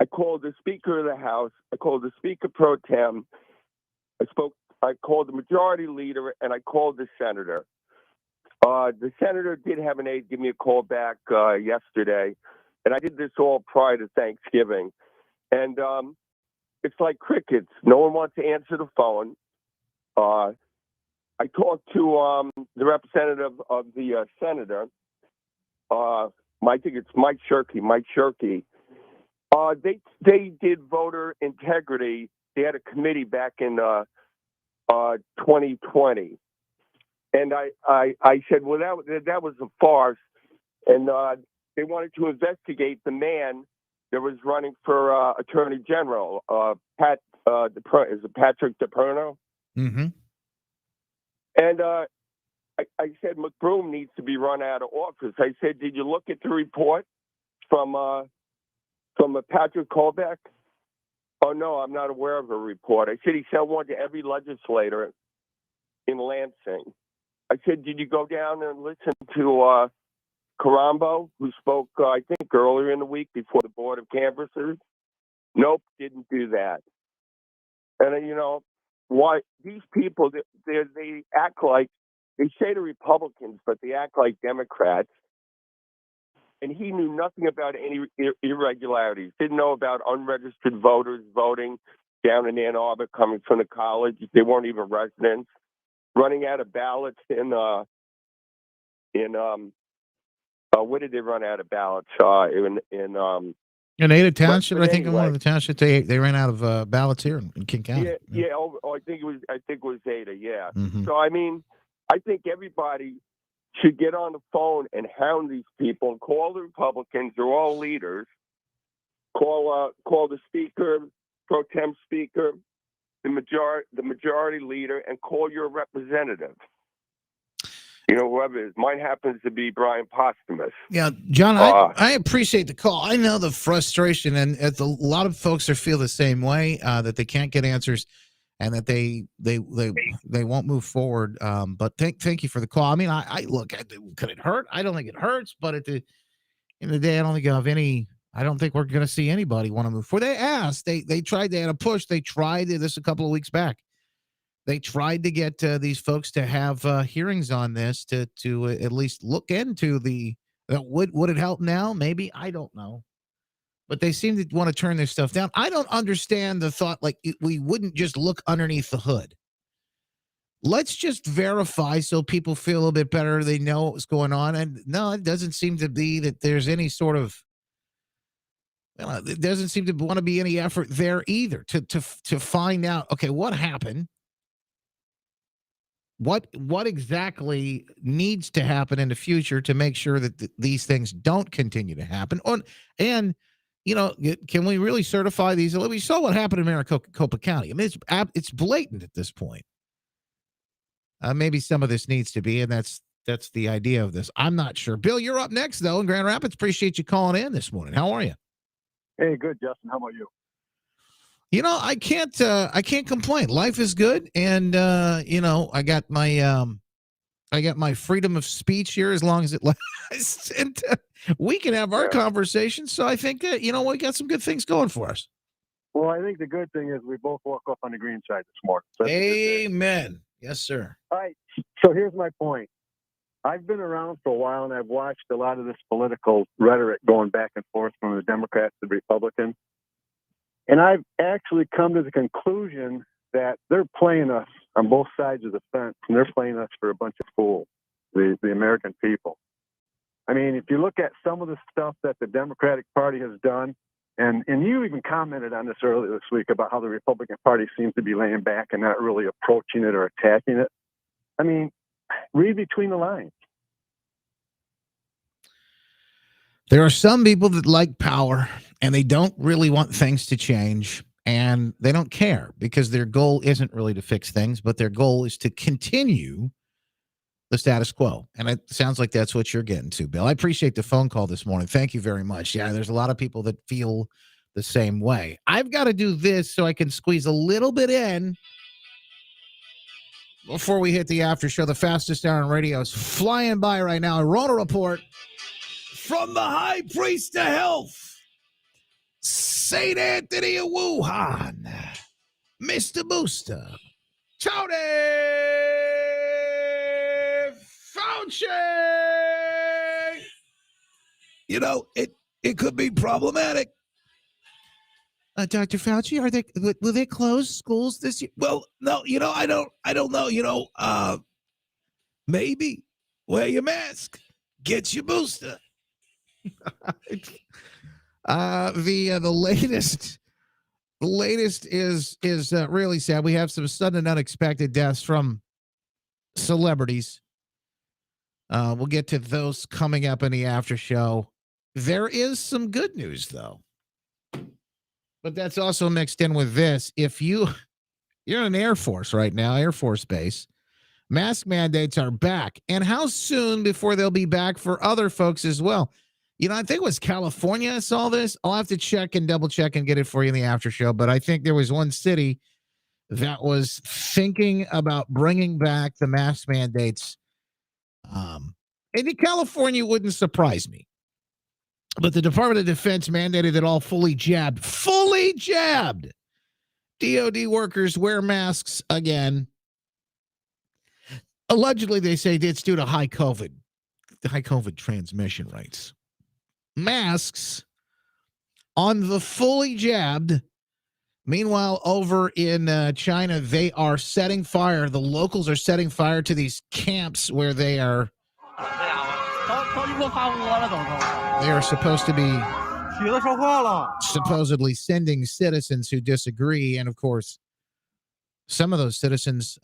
called the Speaker of the House. I called the Speaker pro tem. I called the Majority Leader, and I called the Senator. The Senator did have an aide give me a call back yesterday, and I did this all prior to Thanksgiving. And it's like crickets. No one wants to answer the phone. I talked to the representative of the Senator. I think it's Mike Shirkey. They did voter integrity. They had a committee back in 2020. And I said, well, that was a farce. And they wanted to investigate the man that was running for Attorney General, is it Patrick DePerno? Mm-hmm. And I said, McBroom needs to be run out of office. I said, did you look at the report from Patrick Colbeck? Oh, no, I'm not aware of a report. I said he sent one to every legislator in Lansing. I said, did you go down and listen to Carambo, who spoke, I think, earlier in the week before the Board of Canvassers? Nope, didn't do that. And, you know, why these people, they act like, they say to Republicans, but they act like Democrats. And he knew nothing about any irregularities, didn't know about unregistered voters voting down in Ann Arbor coming from the college. They weren't even residents. Running out of ballots in where did they run out of ballots? In Ada Township, I think, anyway. In one of the townships, they ran out of ballots here in King County. Yeah. I think it was Ada. Yeah. Mm-hmm. So I mean, I think everybody should get on the phone and hound these people and call the Republicans. They're all leaders. Call the Speaker, pro tem Speaker, the majority Leader, and call your representative. You know, whoever it is. Mine happens to be Brian Posthumous. Yeah, John, I appreciate the call. I know the frustration, and a lot of folks feel the same way, that they can't get answers and that they won't move forward. But thank you for the call. I mean, I look, could it hurt? I don't think it hurts, but at the end of the day, I don't think we're going to see anybody want to move forward. They asked, they tried, they had a push. They tried this a couple of weeks back. They tried to get these folks to have hearings on this to at least look into would it help now? Maybe, I don't know. But they seem to want to turn this stuff down. I don't understand the thought, like we wouldn't just look underneath the hood. Let's just verify so people feel a little bit better. They know what's going on. And no, it doesn't seem to be that there's any sort of There doesn't seem to want to be any effort there either to find out, okay, what happened? What exactly needs to happen in the future to make sure that these things don't continue to happen? And can we really certify these? We saw what happened in Maricopa County. I mean, it's blatant at this point. Maybe some of this needs to be, and that's the idea of this. I'm not sure. Bill, you're up next though in Grand Rapids. Appreciate you calling in this morning. How are you? Hey, good, Justin. How about you? I can't complain. Life is good, and I got my freedom of speech here as long as it lasts, and we can have our conversations. So I think that we got some good things going for us. Well, I think the good thing is we both woke up on the green side this morning. So amen. Yes, sir. All right. So here's my point. I've been around for a while, and I've watched a lot of this political rhetoric going back and forth from the Democrats to the Republicans. And I've actually come to the conclusion that they're playing us on both sides of the fence, and they're playing us for a bunch of fools, the American people. I mean, if you look at some of the stuff that the Democratic Party has done, and you even commented on this earlier this week about how the Republican Party seems to be laying back and not really approaching it or attacking it. I mean, read between the lines. There are some people that like power and they don't really want things to change, and they don't care because their goal isn't really to fix things, but their goal is to continue the status quo. And it sounds like that's what you're getting to, Bill. I appreciate the phone call this morning. Thank you very much. Yeah, there's a lot of people that feel the same way. I've got to do this so I can squeeze a little bit in before we hit the after show. The fastest hour on radio is flying by right now. A Rona report from the high priest of health, St. Anthony of Wuhan, Mr. Booster, Tony Fauci. It could be problematic. Dr. Fauci, will they close schools this year? Well, no, I don't know. Maybe wear your mask, get your booster. The latest is really sad. We have some sudden and unexpected deaths from celebrities. We'll get to those coming up in the after show. There is some good news though, but that's also mixed in with this. If you're in an Air Force right now, Air Force Base, mask mandates are back. And how soon before they'll be back for other folks as well? I think it was California I saw this. I'll have to check and double check and get it for you in the after show. But I think there was one city that was thinking about bringing back the mask mandates. And California wouldn't surprise me. But the Department of Defense mandated that all fully jabbed DOD workers wear masks again. Allegedly, they say it's due to high COVID transmission rates. Masks on the fully jabbed. Meanwhile, over in China, they are setting fire. The locals are setting fire to these camps where they are supposed to be supposedly sending citizens who disagree. And of course, some of those citizens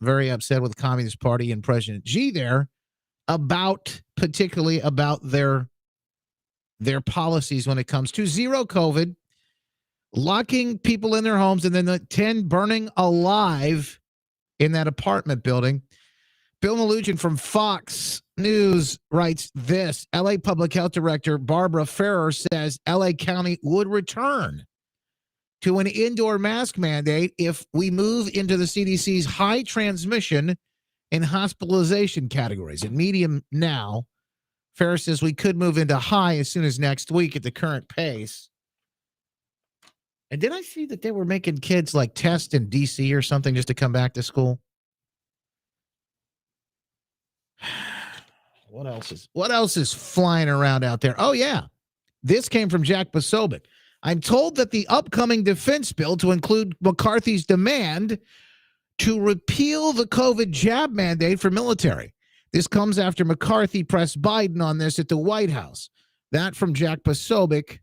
very upset with the Communist Party and President Xi there particularly about their policies when it comes to zero COVID, locking people in their homes, and then the 10 burning alive in that apartment building. Bill Malugin from Fox News writes this. LA Public Health Director Barbara Ferrer says LA County would return to an indoor mask mandate if we move into the CDC's high transmission and hospitalization categories. At medium now, Ferrer says we could move into high as soon as next week at the current pace. And did I see that they were making kids like test in D.C. or something just to come back to school? What else is flying around out there? Oh, yeah. This came from Jack Posobiec. I'm told that the upcoming defense bill to include McCarthy's demand to repeal the COVID jab mandate for military. This comes after McCarthy pressed Biden on this at the White House. That from Jack Posobiec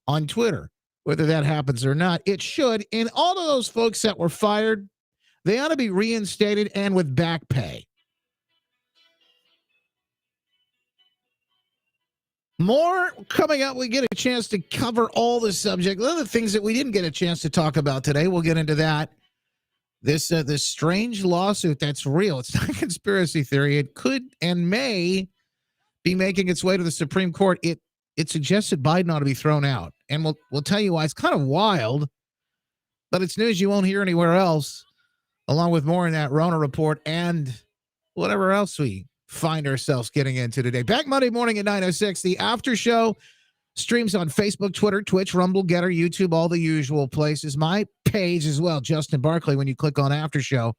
on Twitter. Whether that happens or not, it should. And all of those folks that were fired, they ought to be reinstated and with back pay. More coming up. We get a chance to cover all the subject. One of the things that we didn't get a chance to talk about today, we'll get into that. This strange lawsuit that's real. It's not a conspiracy theory. It could and may be making its way to the Supreme Court. It suggested Biden ought to be thrown out. And we'll tell you why. It's kind of wild, but it's news you won't hear anywhere else, along with more in that Rona report and whatever else we find ourselves getting into today. Back Monday morning at 9:06. The after show streams on Facebook, Twitter, Twitch, Rumble, Getter, YouTube, all the usual places. My page as well, Justin Barkley, when you click on after show.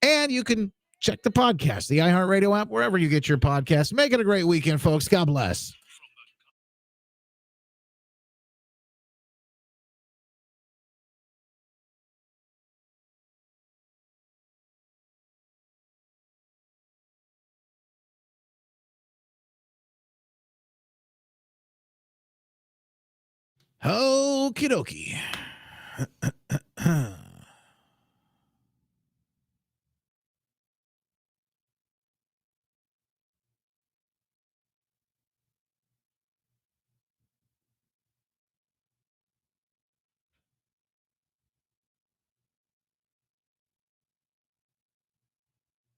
And you can check the podcast, the iHeartRadio app, wherever you get your podcast. Make it a great weekend, folks. God bless. Okie dokie.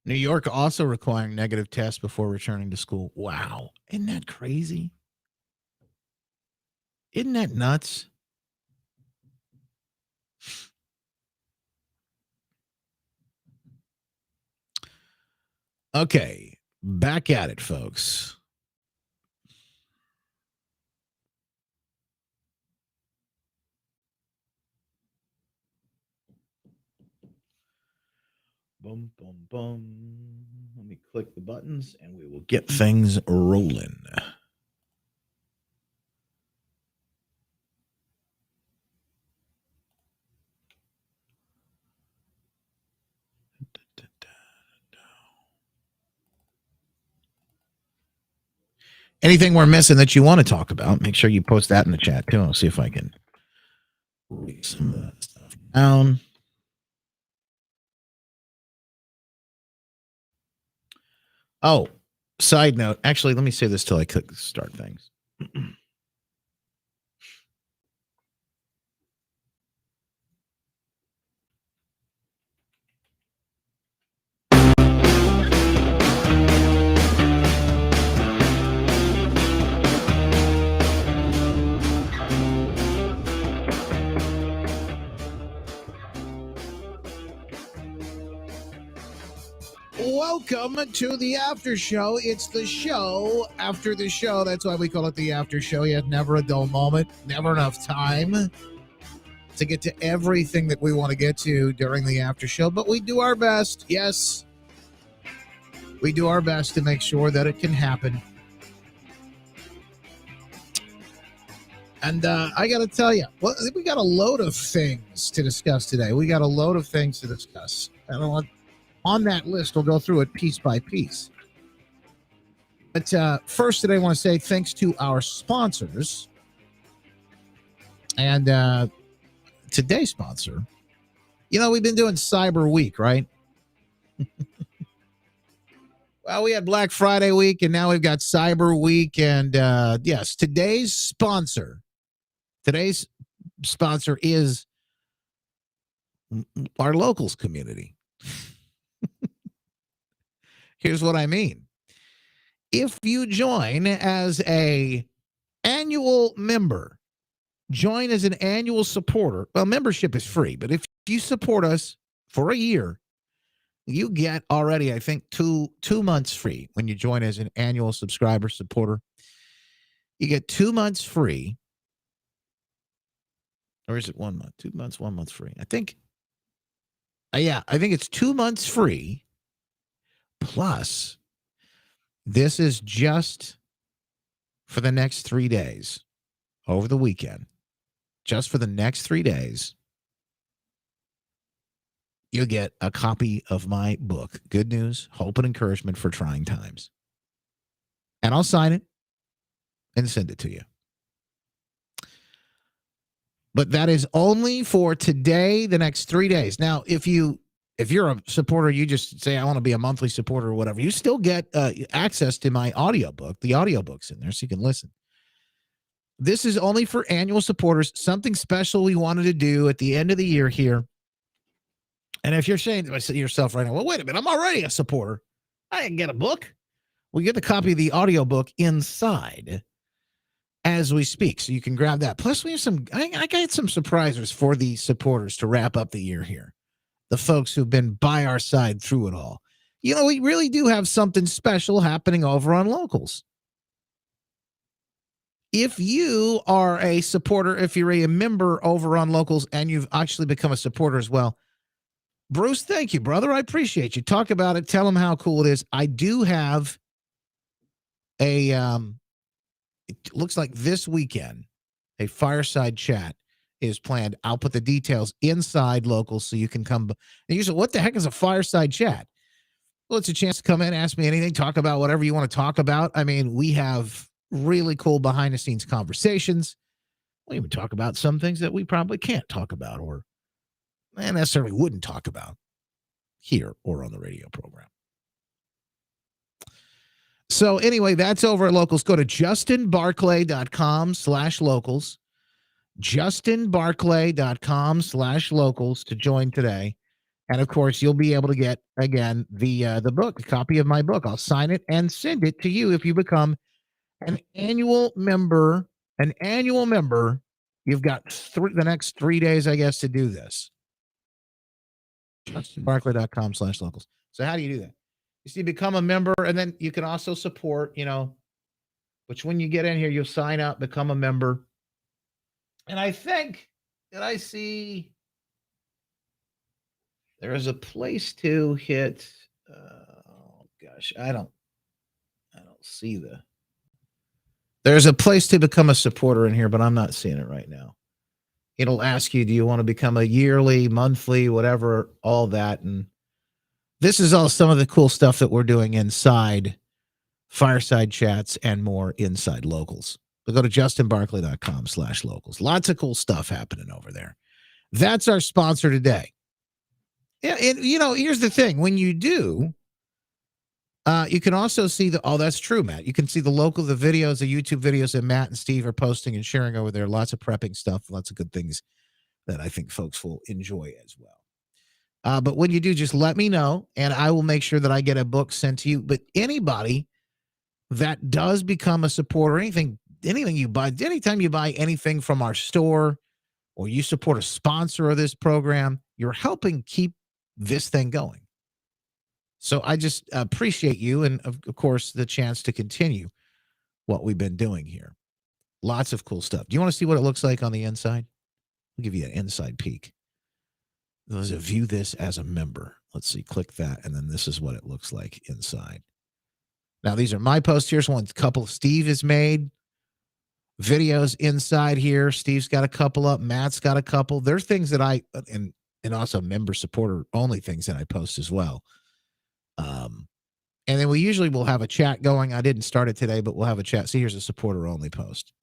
New York also requiring negative tests before returning to school. Wow. Isn't that crazy? Isn't that nuts? Okay, back at it, folks. Boom, boom, boom. Let me click the buttons and we will get things rolling. Anything we're missing that you want to talk about, make sure you post that in the chat too. I'll see if I can read some of that stuff down. Oh, side note. Actually, let me say this till I click start things. Welcome to the after show. It's the show after the show. That's why we call it the after show. Yet never a dull moment, never enough time to get to everything that we want to get to during the after show. But we do our best. Yes, we do our best to make sure that it can happen. And I got to tell you, well, we got a load of things to discuss today. We got a load of things to discuss. I don't want. On that list, we'll go through it piece by piece. But first today, I want to say thanks to our sponsors. And today's sponsor, you know, we've been doing Cyber Week, right? Well, we had Black Friday week, and now we've got Cyber Week. And yes, today's sponsor is our locals community. Here's what I mean. If you join as an annual member, join as an annual supporter. Well, membership is free, but if you support us for a year, you get already, I think, two months free when you join as an annual subscriber supporter. You get 2 months free. Or is it 1 month? 2 months, 1 month free. I think it's 2 months free. Plus, this is just for the next 3 days over the weekend. Just for the next 3 days, you get a copy of my book, Good News, Hope and Encouragement for Trying Times. And I'll sign it and send it to you. But that is only for today, the next 3 days. Now, if you're a supporter, you just say, I want to be a monthly supporter or whatever, you still get access to my audiobook. The audiobook's in there so you can listen. This is only for annual supporters, something special we wanted to do at the end of the year here. And if you're saying to yourself right now, well, wait a minute, I'm already a supporter. I didn't get a book. We get the copy of the audiobook inside as we speak. So you can grab that. Plus, we have I got some surprises for the supporters to wrap up the year here. The folks who've been by our side through it all. You know, we really do have something special happening over on Locals. If you are a supporter, if you're a member over on Locals and you've actually become a supporter as well, Bruce, thank you, brother. I appreciate you. Talk about it. Tell them how cool it is. I do have it looks like this weekend, a fireside chat is planned. I'll put the details inside Locals so you can come. And you say, what the heck is a fireside chat? Well, it's a chance to come in, ask me anything, talk about whatever you want to talk about. I mean, we have really cool behind the scenes conversations. We even talk about some things that we probably can't talk about or necessarily wouldn't talk about here or on the radio program. So anyway, that's over at Locals. Go to justinbarclay.com/locals. justinbarclay.com/locals to join today. And of course, you'll be able to get, again, the book, a copy of my book. I'll sign it and send it to you if you become an annual member. An annual member, you've got the next 3 days, I guess, to do this. justinbarclay.com/locals. So how do you do that? You see, become a member, and then you can also support, which when you get in here, you'll sign up, become a member. And I think that I see there is a place to hit. Oh gosh, I don't see there's a place to become a supporter in here, but I'm not seeing it right now. It'll ask you, do you want to become a yearly, monthly, whatever, all that. And this is all some of the cool stuff that we're doing inside fireside chats and more inside Locals. But go to justinbarclay.com/locals. Lots of cool stuff happening over there. That's our sponsor today. Yeah, and here's the thing. When you do, you can also see that's true, Matt. You can see the videos, the YouTube videos that Matt and Steve are posting and sharing over there. Lots of prepping stuff, lots of good things that I think folks will enjoy as well. But when you do, just let me know, and I will make sure that I get a book sent to you. But anybody that does become a supporter, anything you buy, anytime you buy anything from our store or you support a sponsor of this program, you're helping keep this thing going. So I just appreciate you and, of course, the chance to continue what we've been doing here. Lots of cool stuff. Do you want to see what it looks like on the inside? I'll give you an inside peek. Let's view this as a member. Let's see, click that, and then this is what it looks like inside. Now, these are my posts. Here's one couple Steve has made. Videos inside here. Steve's got a couple up. Matt's got a couple. There's things that and also member supporter only things that I post as well. And then we usually will have a chat going. I didn't start it today, but we'll have a chat. See, here's a supporter only post.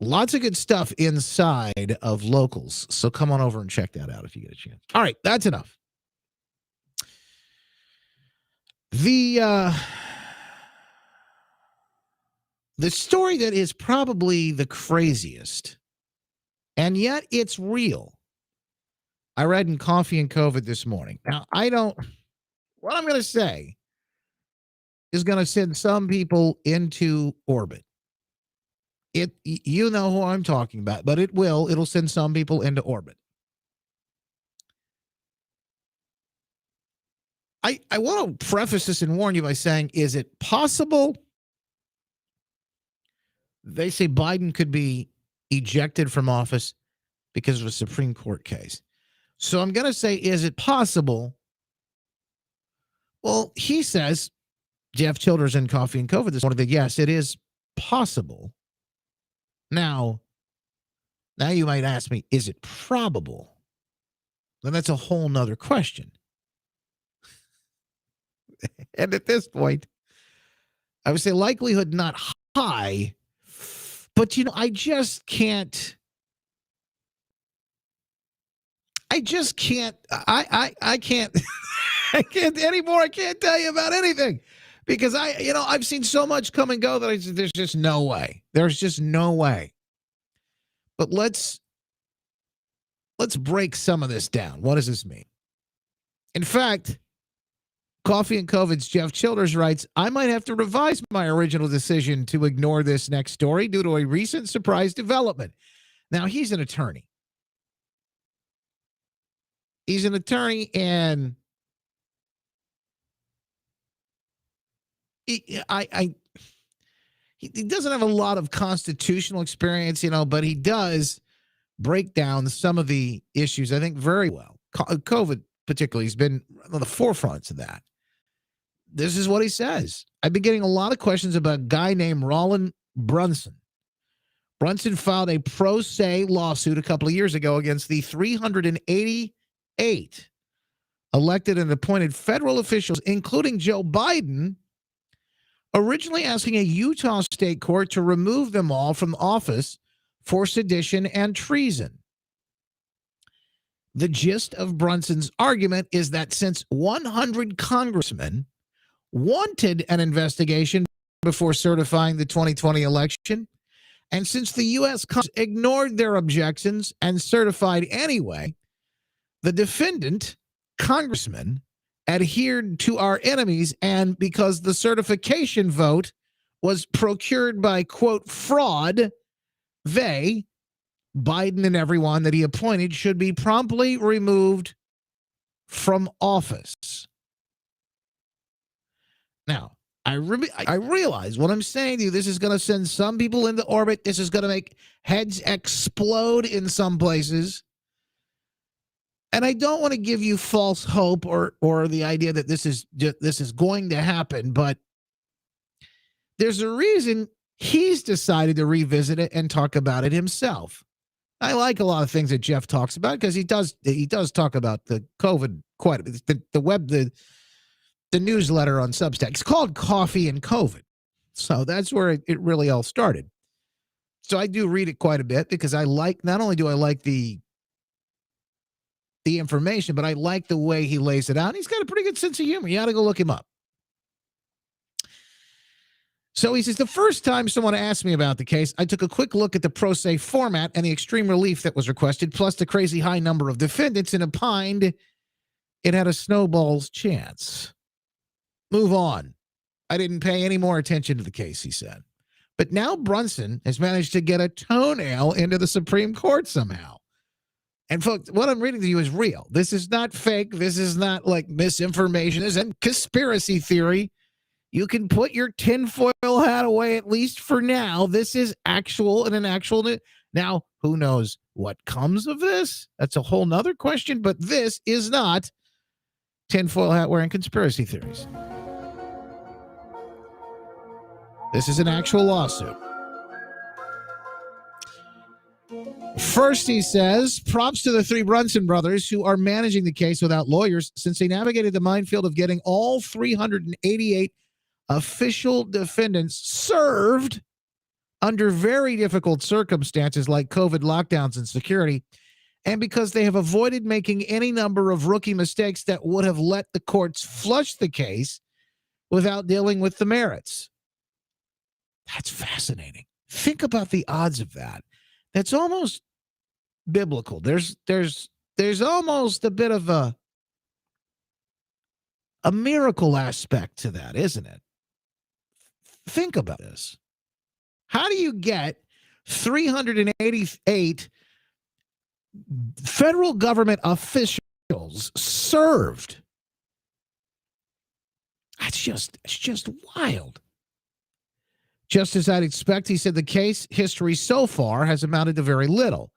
Lots of good stuff inside of Locals. So come on over and check that out if you get a chance. All right, that's enough. The story that is probably the craziest, and yet it's real. I read in Coffee and COVID this morning. Now, what I'm going to say is going to send some people into orbit. You know who I'm talking about, but it'll send some people into orbit. I want to preface this and warn you by saying, is it possible? They say Biden could be ejected from office because of a Supreme Court case. So I'm going to say, is it possible? Well, he says, Jeff Childers in Coffee and COVID this morning, that yes, it is possible. Now you might ask me, is it probable? Then that's a whole nother question. And at this point, I would say likelihood not high, But, I just can't. I can't. I can't anymore. I can't tell you about anything because I've seen so much come and go that there's just no way. There's just no way. But let's break some of this down. What does this mean? In fact, Coffee and COVID's Jeff Childers writes, I might have to revise my original decision to ignore this next story due to a recent surprise development. Now, he's an attorney. He's an attorney, and he doesn't have a lot of constitutional experience, but he does break down some of the issues, I think, very well. COVID, particularly, has been on the forefront of that. This is what he says. I've been getting a lot of questions about a guy named Roland Brunson. Brunson filed a pro se lawsuit a couple of years ago against the 388 elected and appointed federal officials, including Joe Biden, originally asking a Utah state court to remove them all from office for sedition and treason. The gist of Brunson's argument is that since 100 congressmen wanted an investigation before certifying the 2020 election, and since the U.S. Congress ignored their objections and certified anyway, the defendant, congressman, adhered to our enemies, and because the certification vote was procured by, quote, fraud, they, Biden and everyone that he appointed, should be promptly removed from office. Now, I realize what I'm saying to you, this is going to send some people into orbit. This is going to make heads explode in some places. And I don't want to give you false hope or the idea that this is going to happen, but there's a reason he's decided to revisit it and talk about it himself. I like a lot of things that Jeff talks about because he does talk about the COVID quite a bit. The newsletter on Substack. It's called Coffee and COVID. So that's where it really all started. So I do read it quite a bit because not only do I like the information, but I like the way he lays it out. He's got a pretty good sense of humor. You ought to go look him up. So he says, the first time someone asked me about the case, I took a quick look at the pro se format and the extreme relief that was requested, plus the crazy high number of defendants, and opined it had a snowball's chance. Move on. I didn't pay any more attention to the case, he said. But now Brunson has managed to get a toenail into the Supreme Court somehow. And folks, what I'm reading to you is real. This is not fake. This is not like misinformation. This isn't conspiracy theory. You can put your tinfoil hat away, at least for now. This is actual and an actual. Now, who knows what comes of this? That's a whole nother question. But this is not tinfoil hat wearing conspiracy theories. This is an actual lawsuit. First, he says, props to the three Brunson brothers who are managing the case without lawyers since they navigated the minefield of getting all 388 official defendants served under very difficult circumstances like COVID lockdowns and security, and because they have avoided making any number of rookie mistakes that would have let the courts flush the case without dealing with the merits. That's fascinating. Think about the odds of that. That's almost biblical. There's almost a bit of a miracle aspect to that, isn't it? Think about this. How do you get 388 federal government officials served? It's just wild. Just as I'd expect, he said the case history so far has amounted to very little.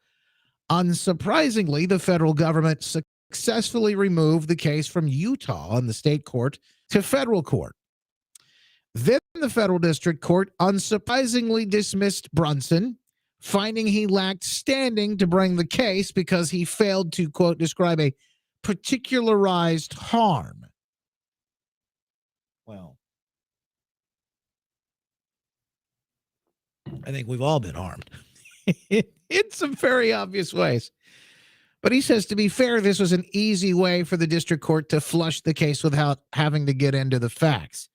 Unsurprisingly, the federal government successfully removed the case from Utah on the state court to federal court. Then the federal district court unsurprisingly dismissed Brunson, finding he lacked standing to bring the case because he failed to, quote, describe a particularized harm. Well, I think we've all been harmed in some very obvious ways. But he says, to be fair, this was an easy way for the district court to flush the case without having to get into the facts.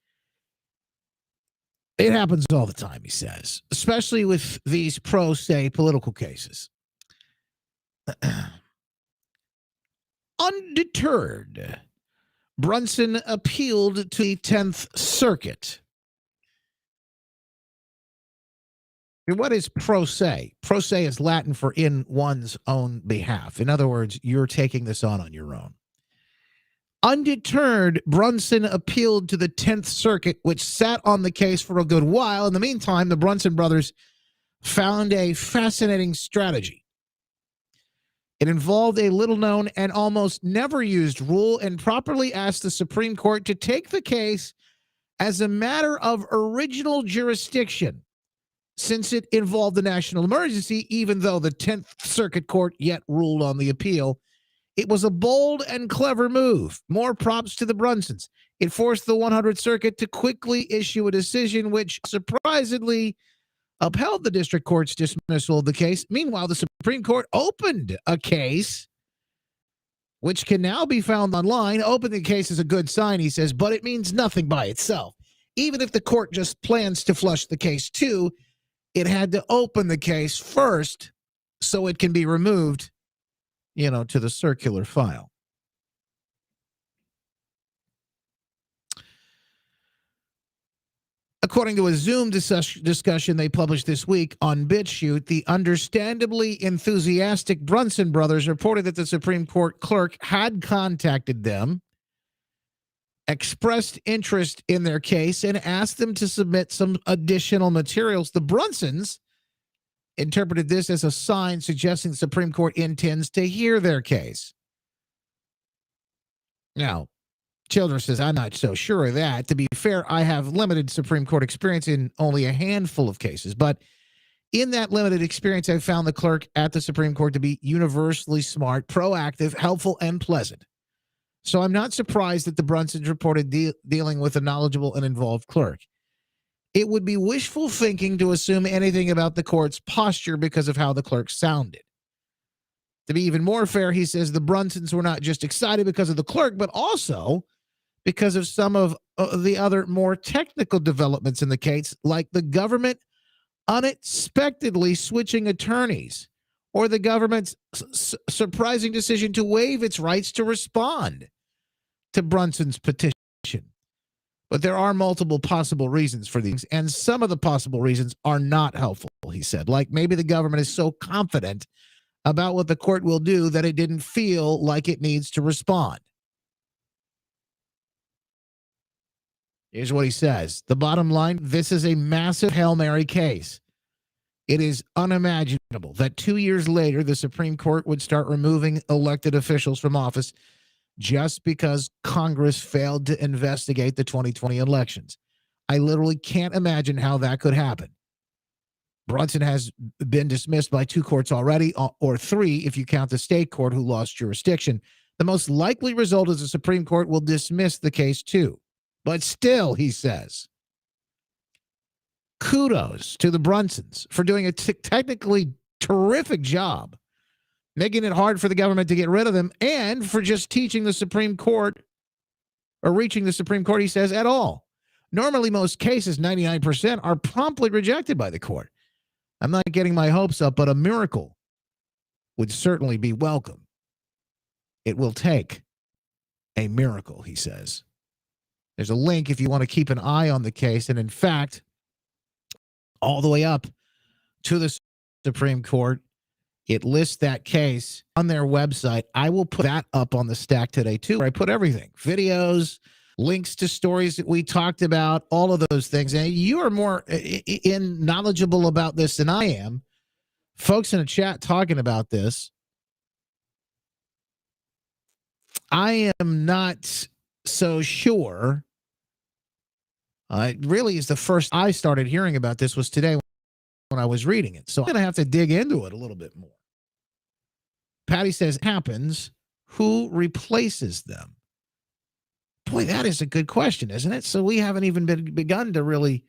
It happens all the time, he says, especially with these pro se political cases. Undeterred, Brunson appealed to the 10th Circuit. What is pro se? Pro se is Latin for in one's own behalf. In other words, you're taking this on your own. Undeterred, Brunson appealed to the 10th Circuit, which sat on the case for a good while. In the meantime, the Brunson brothers found a fascinating strategy. It involved a little-known and almost never-used rule and properly asked the Supreme Court to take the case as a matter of original jurisdiction, since it involved the national emergency, even though the 10th Circuit Court yet ruled on the appeal. It was a bold and clever move. More props to the Brunsons. It forced the 100th Circuit to quickly issue a decision which surprisingly upheld the district court's dismissal of the case. Meanwhile, the Supreme Court opened a case, which can now be found online. Opening the case is a good sign, he says, but it means nothing by itself. Even if the court just plans to flush the case too, it had to open the case first so it can be removed, to the circular file. According to a Zoom discussion they published this week on BitChute, the understandably enthusiastic Brunson brothers reported that the Supreme Court clerk had contacted them, expressed interest in their case, and asked them to submit some additional materials. The Brunsons interpreted this as a sign suggesting the Supreme Court intends to hear their case. Now, Childress says, I'm not so sure of that. To be fair, I have limited Supreme Court experience in only a handful of cases, but in that limited experience, I've found the clerk at the Supreme Court to be universally smart, proactive, helpful, and pleasant. So I'm not surprised that the Brunsons reported dealing with a knowledgeable and involved clerk. It would be wishful thinking to assume anything about the court's posture because of how the clerk sounded. To be even more fair, he says the Brunsons were not just excited because of the clerk, but also because of some of the other more technical developments in the case, like the government unexpectedly switching attorneys or the government's surprising decision to waive its rights to respond to Brunson's petition. But there are multiple possible reasons for these, and some of the possible reasons are not helpful, he said. Like maybe the government is so confident about what the court will do that it didn't feel like it needs to respond. Here's what he says. The bottom line, this is a massive Hail Mary case. It is unimaginable that 2 years later, the Supreme Court would start removing elected officials from office just because Congress failed to investigate the 2020 elections. I literally can't imagine how that could happen. Brunson has been dismissed by 2 courts already, or 3 if you count the state court who lost jurisdiction. The most likely result is the Supreme Court will dismiss the case too. But still, he says, kudos to the Brunsons for doing a technically terrific job, making it hard for the government to get rid of them, and for just teaching the Supreme Court, or reaching the Supreme Court, he says, at all. Normally, most cases, 99%, are promptly rejected by the court. I'm not getting my hopes up, but a miracle would certainly be welcome. It will take a miracle, he says. There's a link if you want to keep an eye on the case, and in fact, all the way up to the Supreme Court, it lists that case on their website. I will put that up on the stack today, too, where I put everything. Videos, links to stories that we talked about, all of those things. And you are more knowledgeable about this than I am. Folks in the chat talking about this. I am not so sure. It really is the first I started hearing about this was today when I was reading it. So I'm going to have to dig into it a little bit more. Patty says, happens. Who replaces them? Boy, that is a good question, isn't it? So we haven't even begun to really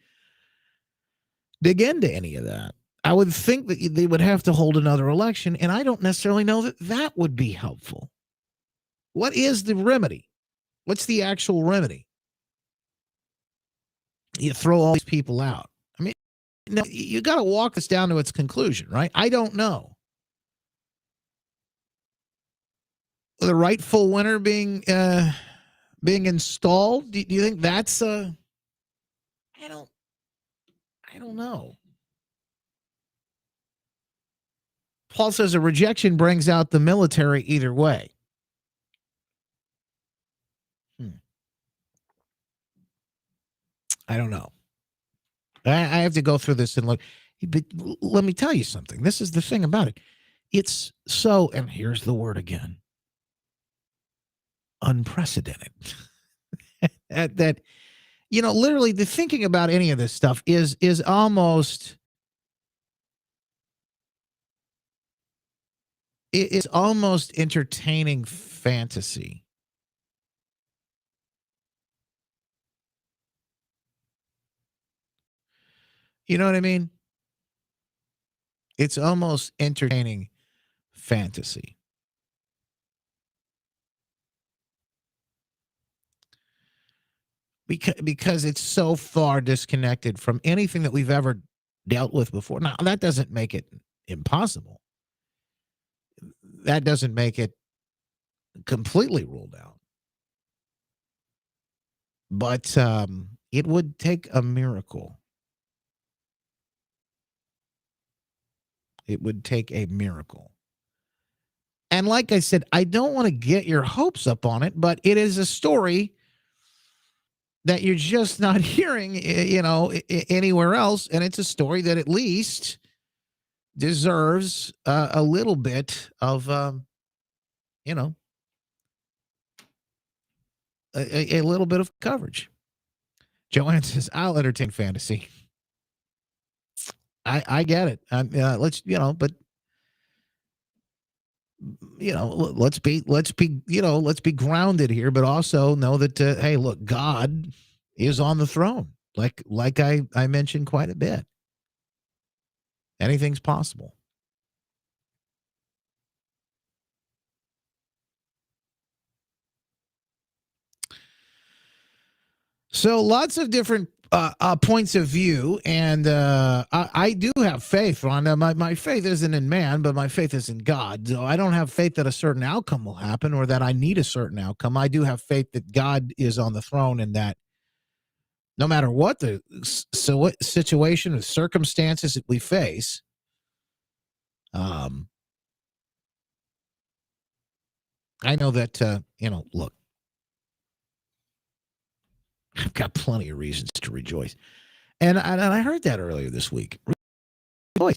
dig into any of that. I would think that they would have to hold another election, and I don't necessarily know that that would be helpful. What is the remedy? What's the actual remedy? You throw all these people out. I mean, you got to walk this down to its conclusion, right? I don't know. The rightful winner being installed. Do you think that's I don't know. Paul says a rejection brings out the military either way. I don't know. I have to go through this and look. But let me tell you something. This is the thing about it. It's so, and here's the word again, unprecedented. that literally the thinking about any of this stuff is almost it's almost entertaining fantasy. You know what I mean? It's almost entertaining fantasy. Because it's so far disconnected from anything that we've ever dealt with before. Now, that doesn't make it impossible. That doesn't make it completely ruled out. But it would take a miracle. It would take a miracle. And like I said, I don't want to get your hopes up on it, but it is a story that you're just not hearing, anywhere else. And it's a story that at least deserves a little bit of, a little bit of coverage. Joanne says, I'll entertain fantasy. I get it. Let's be grounded here, but also know that, hey, look, God is on the throne. Like I mentioned quite a bit. Anything's possible. So lots of different points of view, and I do have faith, Rhonda. My faith isn't in man, but my faith is in God. So I don't have faith that a certain outcome will happen or that I need a certain outcome. I do have faith that God is on the throne and that no matter what the situation or circumstances that we face, I know that, look, I've got plenty of reasons to rejoice. And I heard that earlier this week. Rejoice.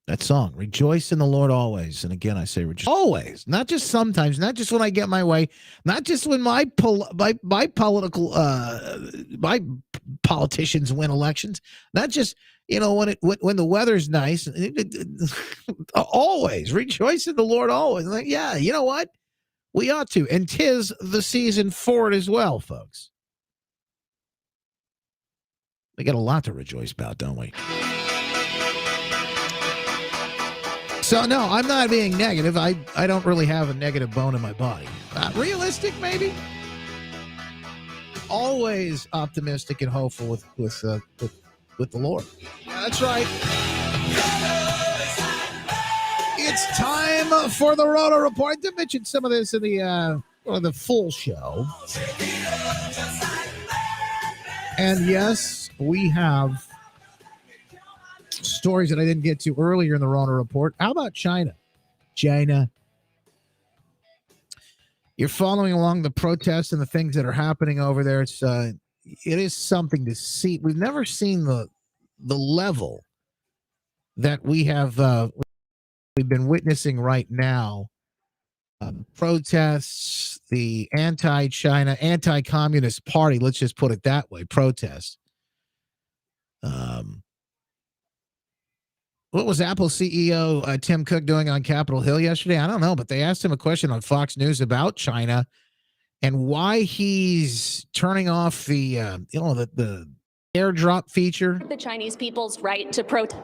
That song, Rejoice in the Lord Always. And again, I say rejoice always, not just sometimes, not just when I get my way, not just when my politicians win elections, not just, when the weather's nice. Always rejoice in the Lord always. Like, yeah, you know what? We ought to. And 'tis the season for it as well, folks. We got a lot to rejoice about, don't we? So, no, I'm not being negative. I don't really have a negative bone in my body. Realistic, maybe. Always optimistic and hopeful with the Lord. That's right. It's time for the Roto Report. I mentioned some of this in the full show. And yes, we have stories that I didn't get to earlier in the Roto Report. How about China? China. You're following along the protests and the things that are happening over there. It is something to see. We've never seen the level that we've been witnessing right now. Protests, the anti-China, anti-communist party, let's just put it that way, protests. What was Apple CEO Tim Cook doing on Capitol Hill yesterday? I don't know, but they asked him a question on Fox News about China and why he's turning off the airdrop feature. The Chinese people's right to protest.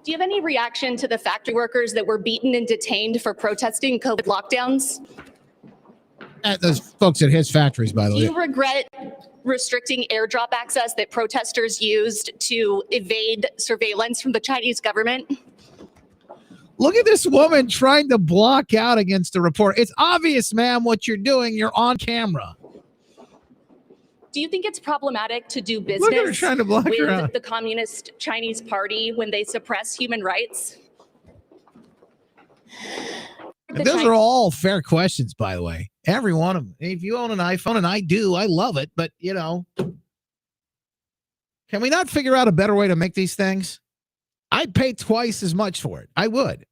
Do you have any reaction to the factory workers that were beaten and detained for protesting COVID lockdowns? Those folks at his factories, by the way. Do you regret restricting airdrop access that protesters used to evade surveillance from the Chinese government? Look at this woman trying to block out against the report. It's obvious, ma'am, what you're doing. You're on camera. Do you think it's problematic to do Look at her business trying to block her with out. the Communist Chinese Party when they suppress human rights? Those are all fair questions, by the way. Every one of them. If you own an iPhone, and I do, I love it. But, you know, can we not figure out a better way to make these things? I'd pay twice as much for it. I would.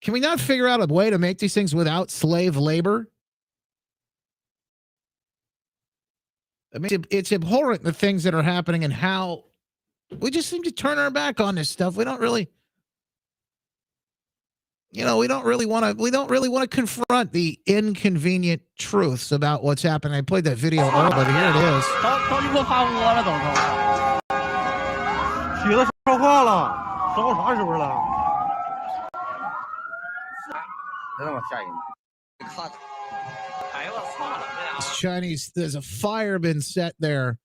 Can we not figure out a way to make these things without slave labor? I mean, it's abhorrent, the things that are happening and how we just seem to turn our back on this stuff. We don't really, we don't really want to confront the inconvenient truths about what's happening. I played that video earlier, but here it is. 都立刻趴窝了，都起子说话了，烧啥时候了？再让我下一个，看。 Chinese, there's a fire been set there.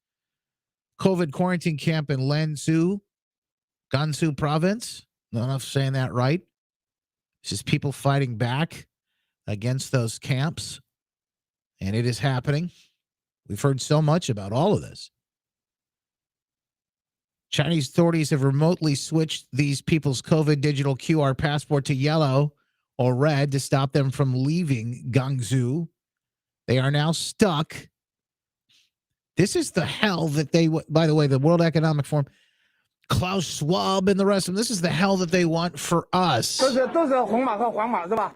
COVID quarantine camp in Gansu province. I don't know if I'm saying that right. It's just people fighting back against those camps. And it is happening. We've heard so much about all of this. Chinese authorities have remotely switched these people's COVID digital QR passport to yellow or red to stop them from leaving Gansu. They are now stuck. This is the hell that they, by the way, the World Economic Forum, Klaus Schwab and the rest of them, this is the hell that they want for us. 都是红码和黄码是吧？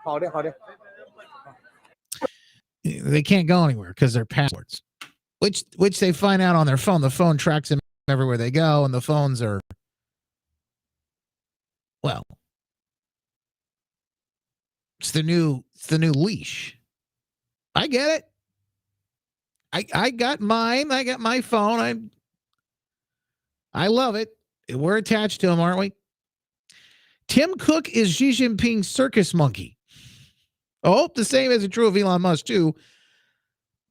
好的。 They can't go anywhere because they're passports, which they find out on their phone. The phone tracks them everywhere they go, and the phones are, well, it's the new leash. I get it. I got mine. I got my phone. I love it. We're attached to him, aren't we? Tim Cook is Xi Jinping's circus monkey. Oh, the same is true of Elon Musk too.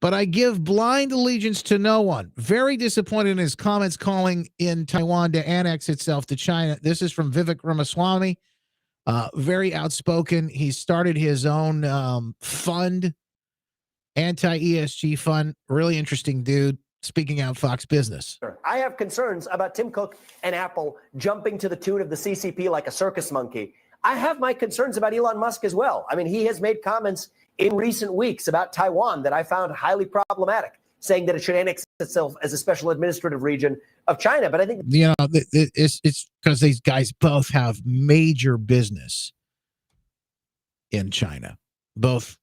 But I give blind allegiance to no one. Very disappointed in his comments calling in Taiwan to annex itself to China. This is from Vivek Ramaswamy. Very outspoken. He started his own fund, anti-ESG fund. Really interesting dude. Speaking out Fox Business. I have concerns about Tim Cook and Apple jumping to the tune of the CCP like a circus monkey. I have my concerns about Elon Musk as well. I mean, he has made comments in recent weeks about Taiwan that I found highly problematic, saying that it should annex itself as a special administrative region of China. But I think, it's because these guys both have major business in China, both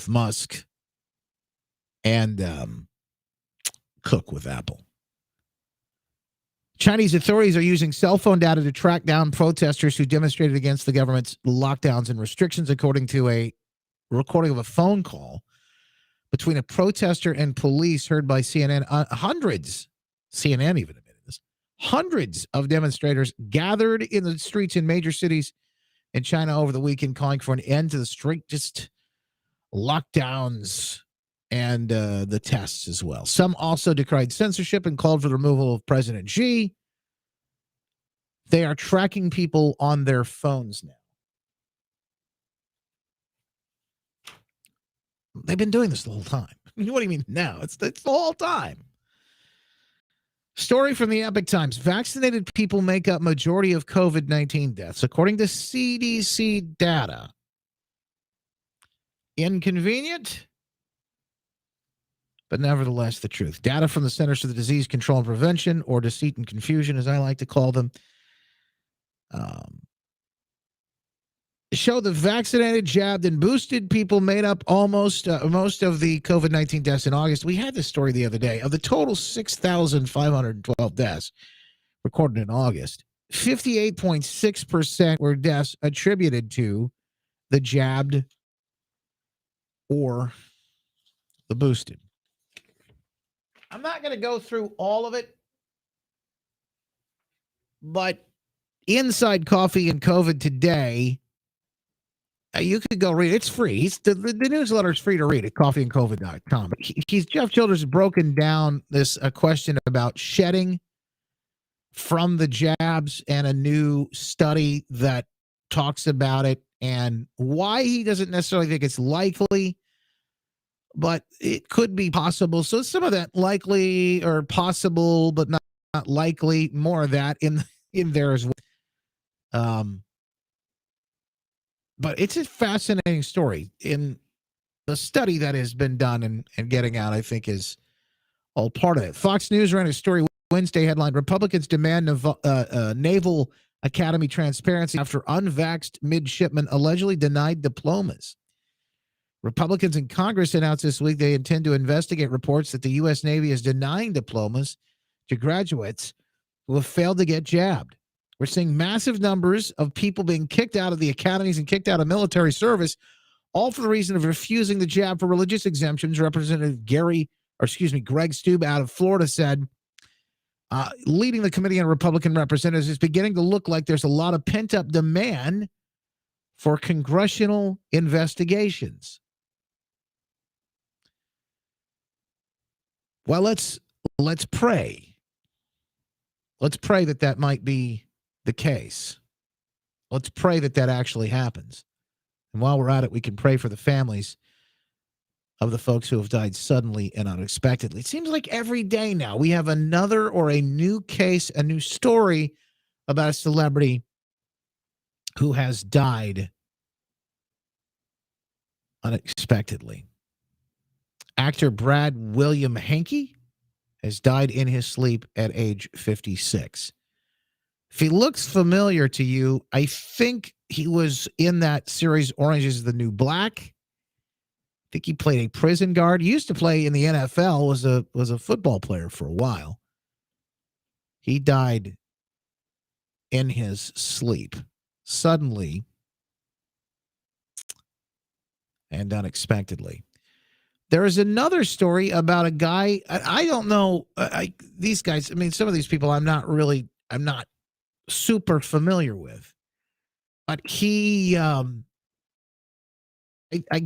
Musk and Cook with Apple. Chinese authorities are using cell phone data to track down protesters who demonstrated against the government's lockdowns and restrictions, according to a recording of a phone call between a protester and police heard by CNN. CNN even admitted this. Hundreds of demonstrators gathered in the streets in major cities in China over the weekend, calling for an end to the strictest lockdowns and the tests as well. Some also decried censorship and called for the removal of President Xi. They are tracking people on their phones now. They've been doing this the whole time. What do you mean now? It's the whole time. Story from the Epic Times. Vaccinated people make up majority of COVID-19 deaths, according to CDC data. Inconvenient, but nevertheless the truth. Data from the Centers for the Disease Control and Prevention, or Deceit and Confusion, as I like to call them, show the vaccinated, jabbed, and boosted people made up most of the COVID-19 deaths in August. We had this story the other day. Of the total 6,512 deaths recorded in August, 58.6% were deaths attributed to the jabbed or the boosted. I'm not going to go through all of it, but Inside Coffee and COVID today, you could go read it. It's free. The newsletter is free to read at coffeeandcovid.com. Jeff Childers has broken down this question about shedding from the jabs and a new study that talks about it and why he doesn't necessarily think it's likely, but it could be possible. So some of that likely or possible, but not likely, more of that in there as well. But it's a fascinating story. In the study that has been done and getting out, I think, is all part of it. Fox News ran a story Wednesday headline, Republicans demand Naval Academy transparency after unvaxxed midshipmen allegedly denied diplomas. Republicans in Congress announced this week they intend to investigate reports that the U.S. Navy is denying diplomas to graduates who have failed to get jabbed. We're seeing massive numbers of people being kicked out of the academies and kicked out of military service, all for the reason of refusing the jab for religious exemptions. Representative Greg Stube out of Florida said, leading the committee on Republican representatives, is beginning to look like there's a lot of pent-up demand for congressional investigations. Well, let's pray. Let's pray that might be the case. Let's pray that actually happens. And while we're at it, we can pray for the families of the folks who have died suddenly and unexpectedly. It seems like every day now we have another or a new case, a new story about a celebrity who has died unexpectedly. Actor Brad William Henke has died in his sleep at age 56. If he looks familiar to you, I think he was in that series Orange is the New Black. I think he played a prison guard. He used to play in the NFL, was a football player for a while. He died in his sleep, suddenly and unexpectedly. There is another story about a guy. I don't know. These guys, I mean, some of these people I'm not super familiar with. But he, I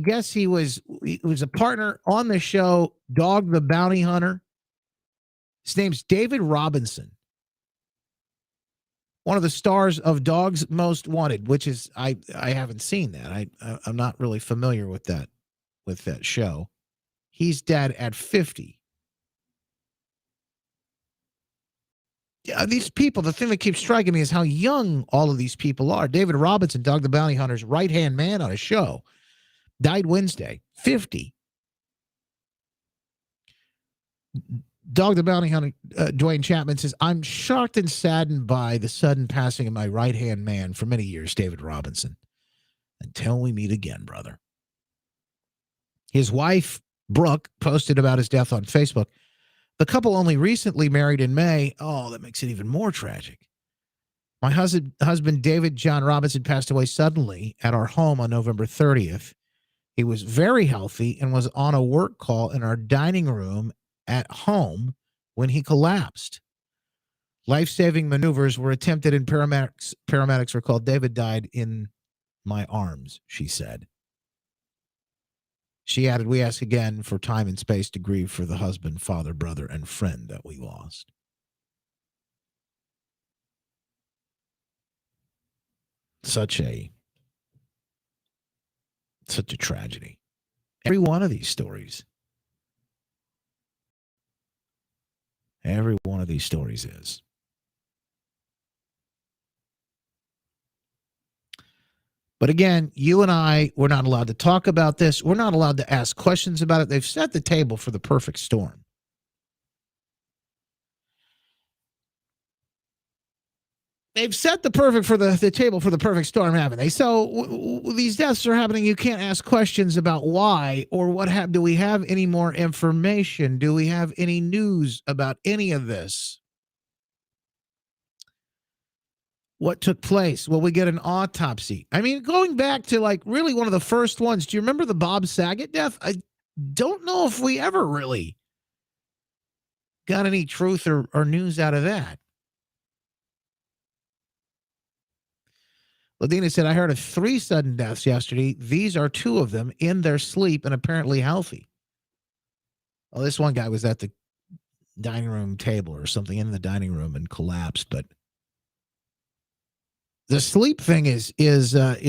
guess he was a partner on the show Dog the Bounty Hunter. His name's David Robinson. One of the stars of Dogs Most Wanted, which is, I haven't seen that. I'm not really familiar with that show. He's dead at 50. Yeah, these people, the thing that keeps striking me is how young all of these people are. David Robinson, Dog the Bounty Hunter's right-hand man on a show, died Wednesday, 50. Dog the Bounty Hunter, Dwayne Chapman says, I'm shocked and saddened by the sudden passing of my right-hand man for many years, David Robinson. Until we meet again, brother. His wife, Brooke, posted about his death on Facebook. The couple only recently married in May. Oh, that makes it even more tragic. My husband, David John Robinson, passed away suddenly at our home on November 30th. He was very healthy and was on a work call in our dining room at home when he collapsed. Life-saving maneuvers were attempted and paramedics were called. David died in my arms, she said. She added, we ask again for time and space to grieve for the husband, father, brother, and friend that we lost. Such a tragedy. Every one of these stories. Every one of these stories is. But again, you and I, we're not allowed to talk about this. We're not allowed to ask questions about it. They've set the table for the perfect storm. They've set the table for the perfect storm, haven't they? So these deaths are happening. You can't ask questions about why or what happened. Do we have any more information? Do we have any news about any of this? what took place? Will we get an autopsy? I mean, going back to like really one of the first ones. Do you remember the Bob Saget death? I don't know if we ever really got any truth or news out of that. Ladina said, I heard of 3 sudden deaths yesterday. These are 2 of them in their sleep and apparently healthy. Well, this one guy was at the dining room table or something in the dining room and collapsed. But the sleep thing is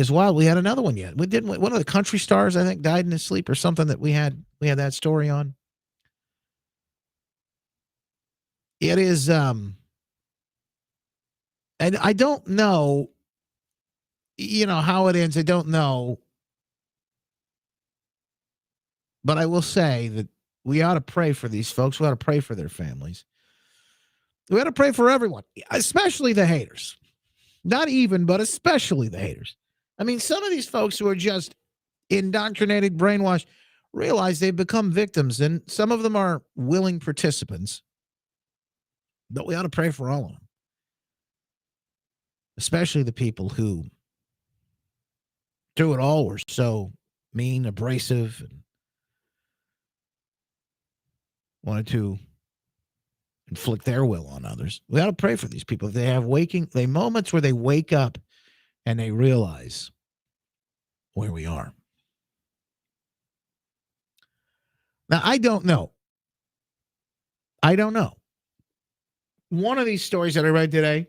wild. We had another one yet. We did one of the country stars, I think, died in his sleep or something that we had that story on. It is, and I don't know, how it ends. I don't know. But I will say that we ought to pray for these folks. We ought to pray for their families. We ought to pray for everyone, especially the haters. Not even, but especially the haters. I mean, some of these folks who are just indoctrinated, brainwashed, realize they've become victims, and some of them are willing participants. But we ought to pray for all of them, especially the people who, through it all, were so mean, abrasive, and wanted to inflict their will on others. We ought to pray for these people. If they have moments where they wake up and they realize where we are. Now, I don't know. One of these stories that I read today,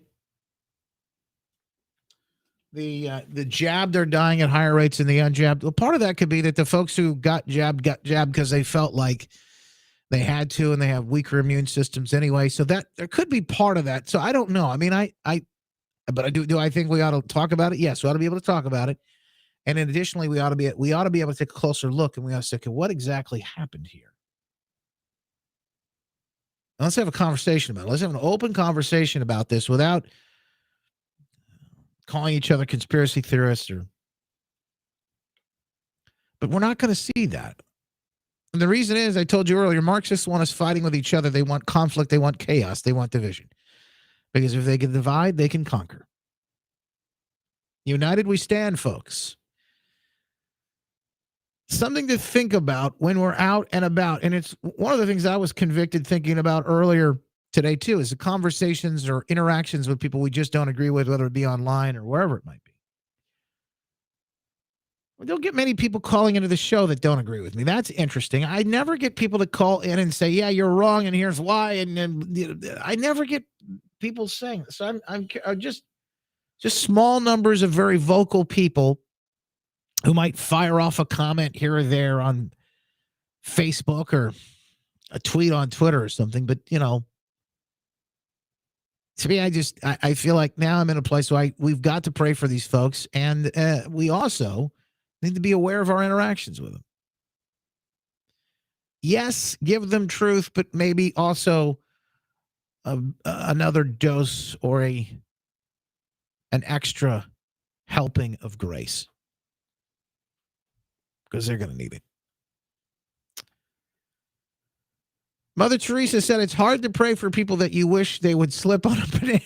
the jabbed are dying at higher rates than the unjabbed. Well, part of that could be that the folks who got jabbed because they felt like they had to, and they have weaker immune systems anyway. So that there could be part of that. So I don't know. I mean, but I do I think we ought to talk about it? Yes, we ought to be able to talk about it. And then additionally, we ought to be able to take a closer look, and we ought to say, okay, what exactly happened here? Now, let's have a conversation about it. Let's have an open conversation about this without calling each other conspiracy theorists but we're not going to see that. And the reason is, I told you earlier, Marxists want us fighting with each other. They want conflict. They want chaos. They want division. Because if they can divide, they can conquer. United we stand, folks. Something to think about when we're out and about. And it's one of the things I was convicted thinking about earlier today, too, is the conversations or interactions with people we just don't agree with, whether it be online or wherever it might be. We don't get many people calling into the show that don't agree with me. That's interesting. I never get people to call in and say, yeah, you're wrong, and here's why. And I never get people saying this. So I'm just small numbers of very vocal people who might fire off a comment here or there on Facebook or a tweet on Twitter or something. But, to me, I feel like now I'm in a place where we've got to pray for these folks. And we also need to be aware of our interactions with them. Yes, give them truth, but maybe also another dose or an extra helping of grace, because they're going to need it. Mother Teresa said it's hard to pray for people that you wish they would slip on a banana.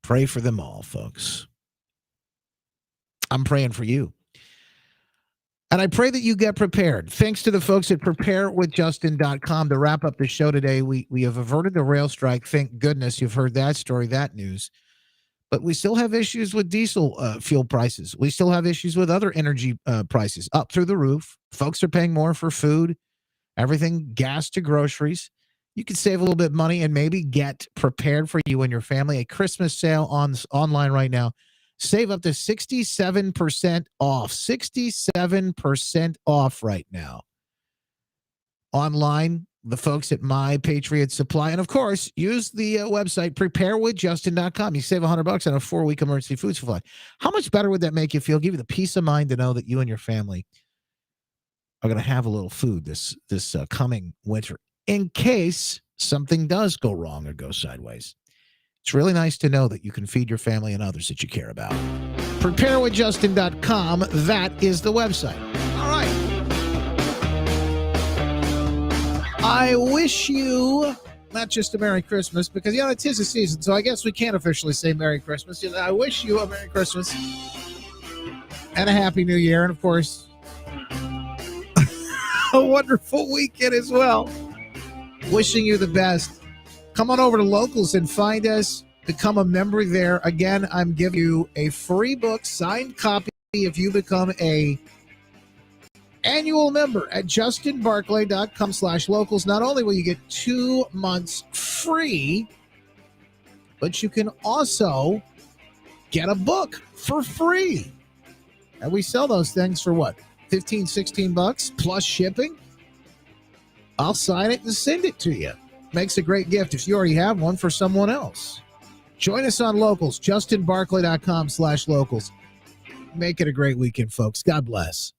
Pray for them all, folks. I'm praying for you. And I pray that you get prepared. Thanks to the folks at preparewithjustin.com. To wrap up the show today, we have averted the rail strike. Thank goodness. You've heard that story, that news. But we still have issues with diesel fuel prices. We still have issues with other energy prices up through the roof. Folks are paying more for food, everything, gas to groceries. You can save a little bit of money and maybe get prepared for you and your family. A Christmas sale online right now. Save up to 67% off. 67% off right now. Online, the folks at My Patriots Supply. And, of course, use the website preparewithjustin.com. You save $100 on a 4-week emergency food supply. How much better would that make you feel? Give you the peace of mind to know that you and your family are going to have a little food this coming winter in case something does go wrong or go sideways. It's really nice to know that you can feed your family and others that you care about. Preparewithjustin.com. That is the website. All right. I wish you not just a Merry Christmas, because, it is a season, so I guess we can't officially say Merry Christmas. I wish you a Merry Christmas and a Happy New Year, and, of course, a wonderful weekend as well. Wishing you the best. Come on over to Locals and find us. Become a member there. Again, I'm giving you a free book, signed copy, if you become a annual member at justinbarclay.com/locals. Not only will you get 2 months free, but you can also get a book for free. And we sell those things for what? $15-16 plus shipping. I'll sign it and send it to you. Makes a great gift if you already have one for someone else. Join us on Locals, justinbarclay.com/locals. Make it a great weekend, folks. God bless.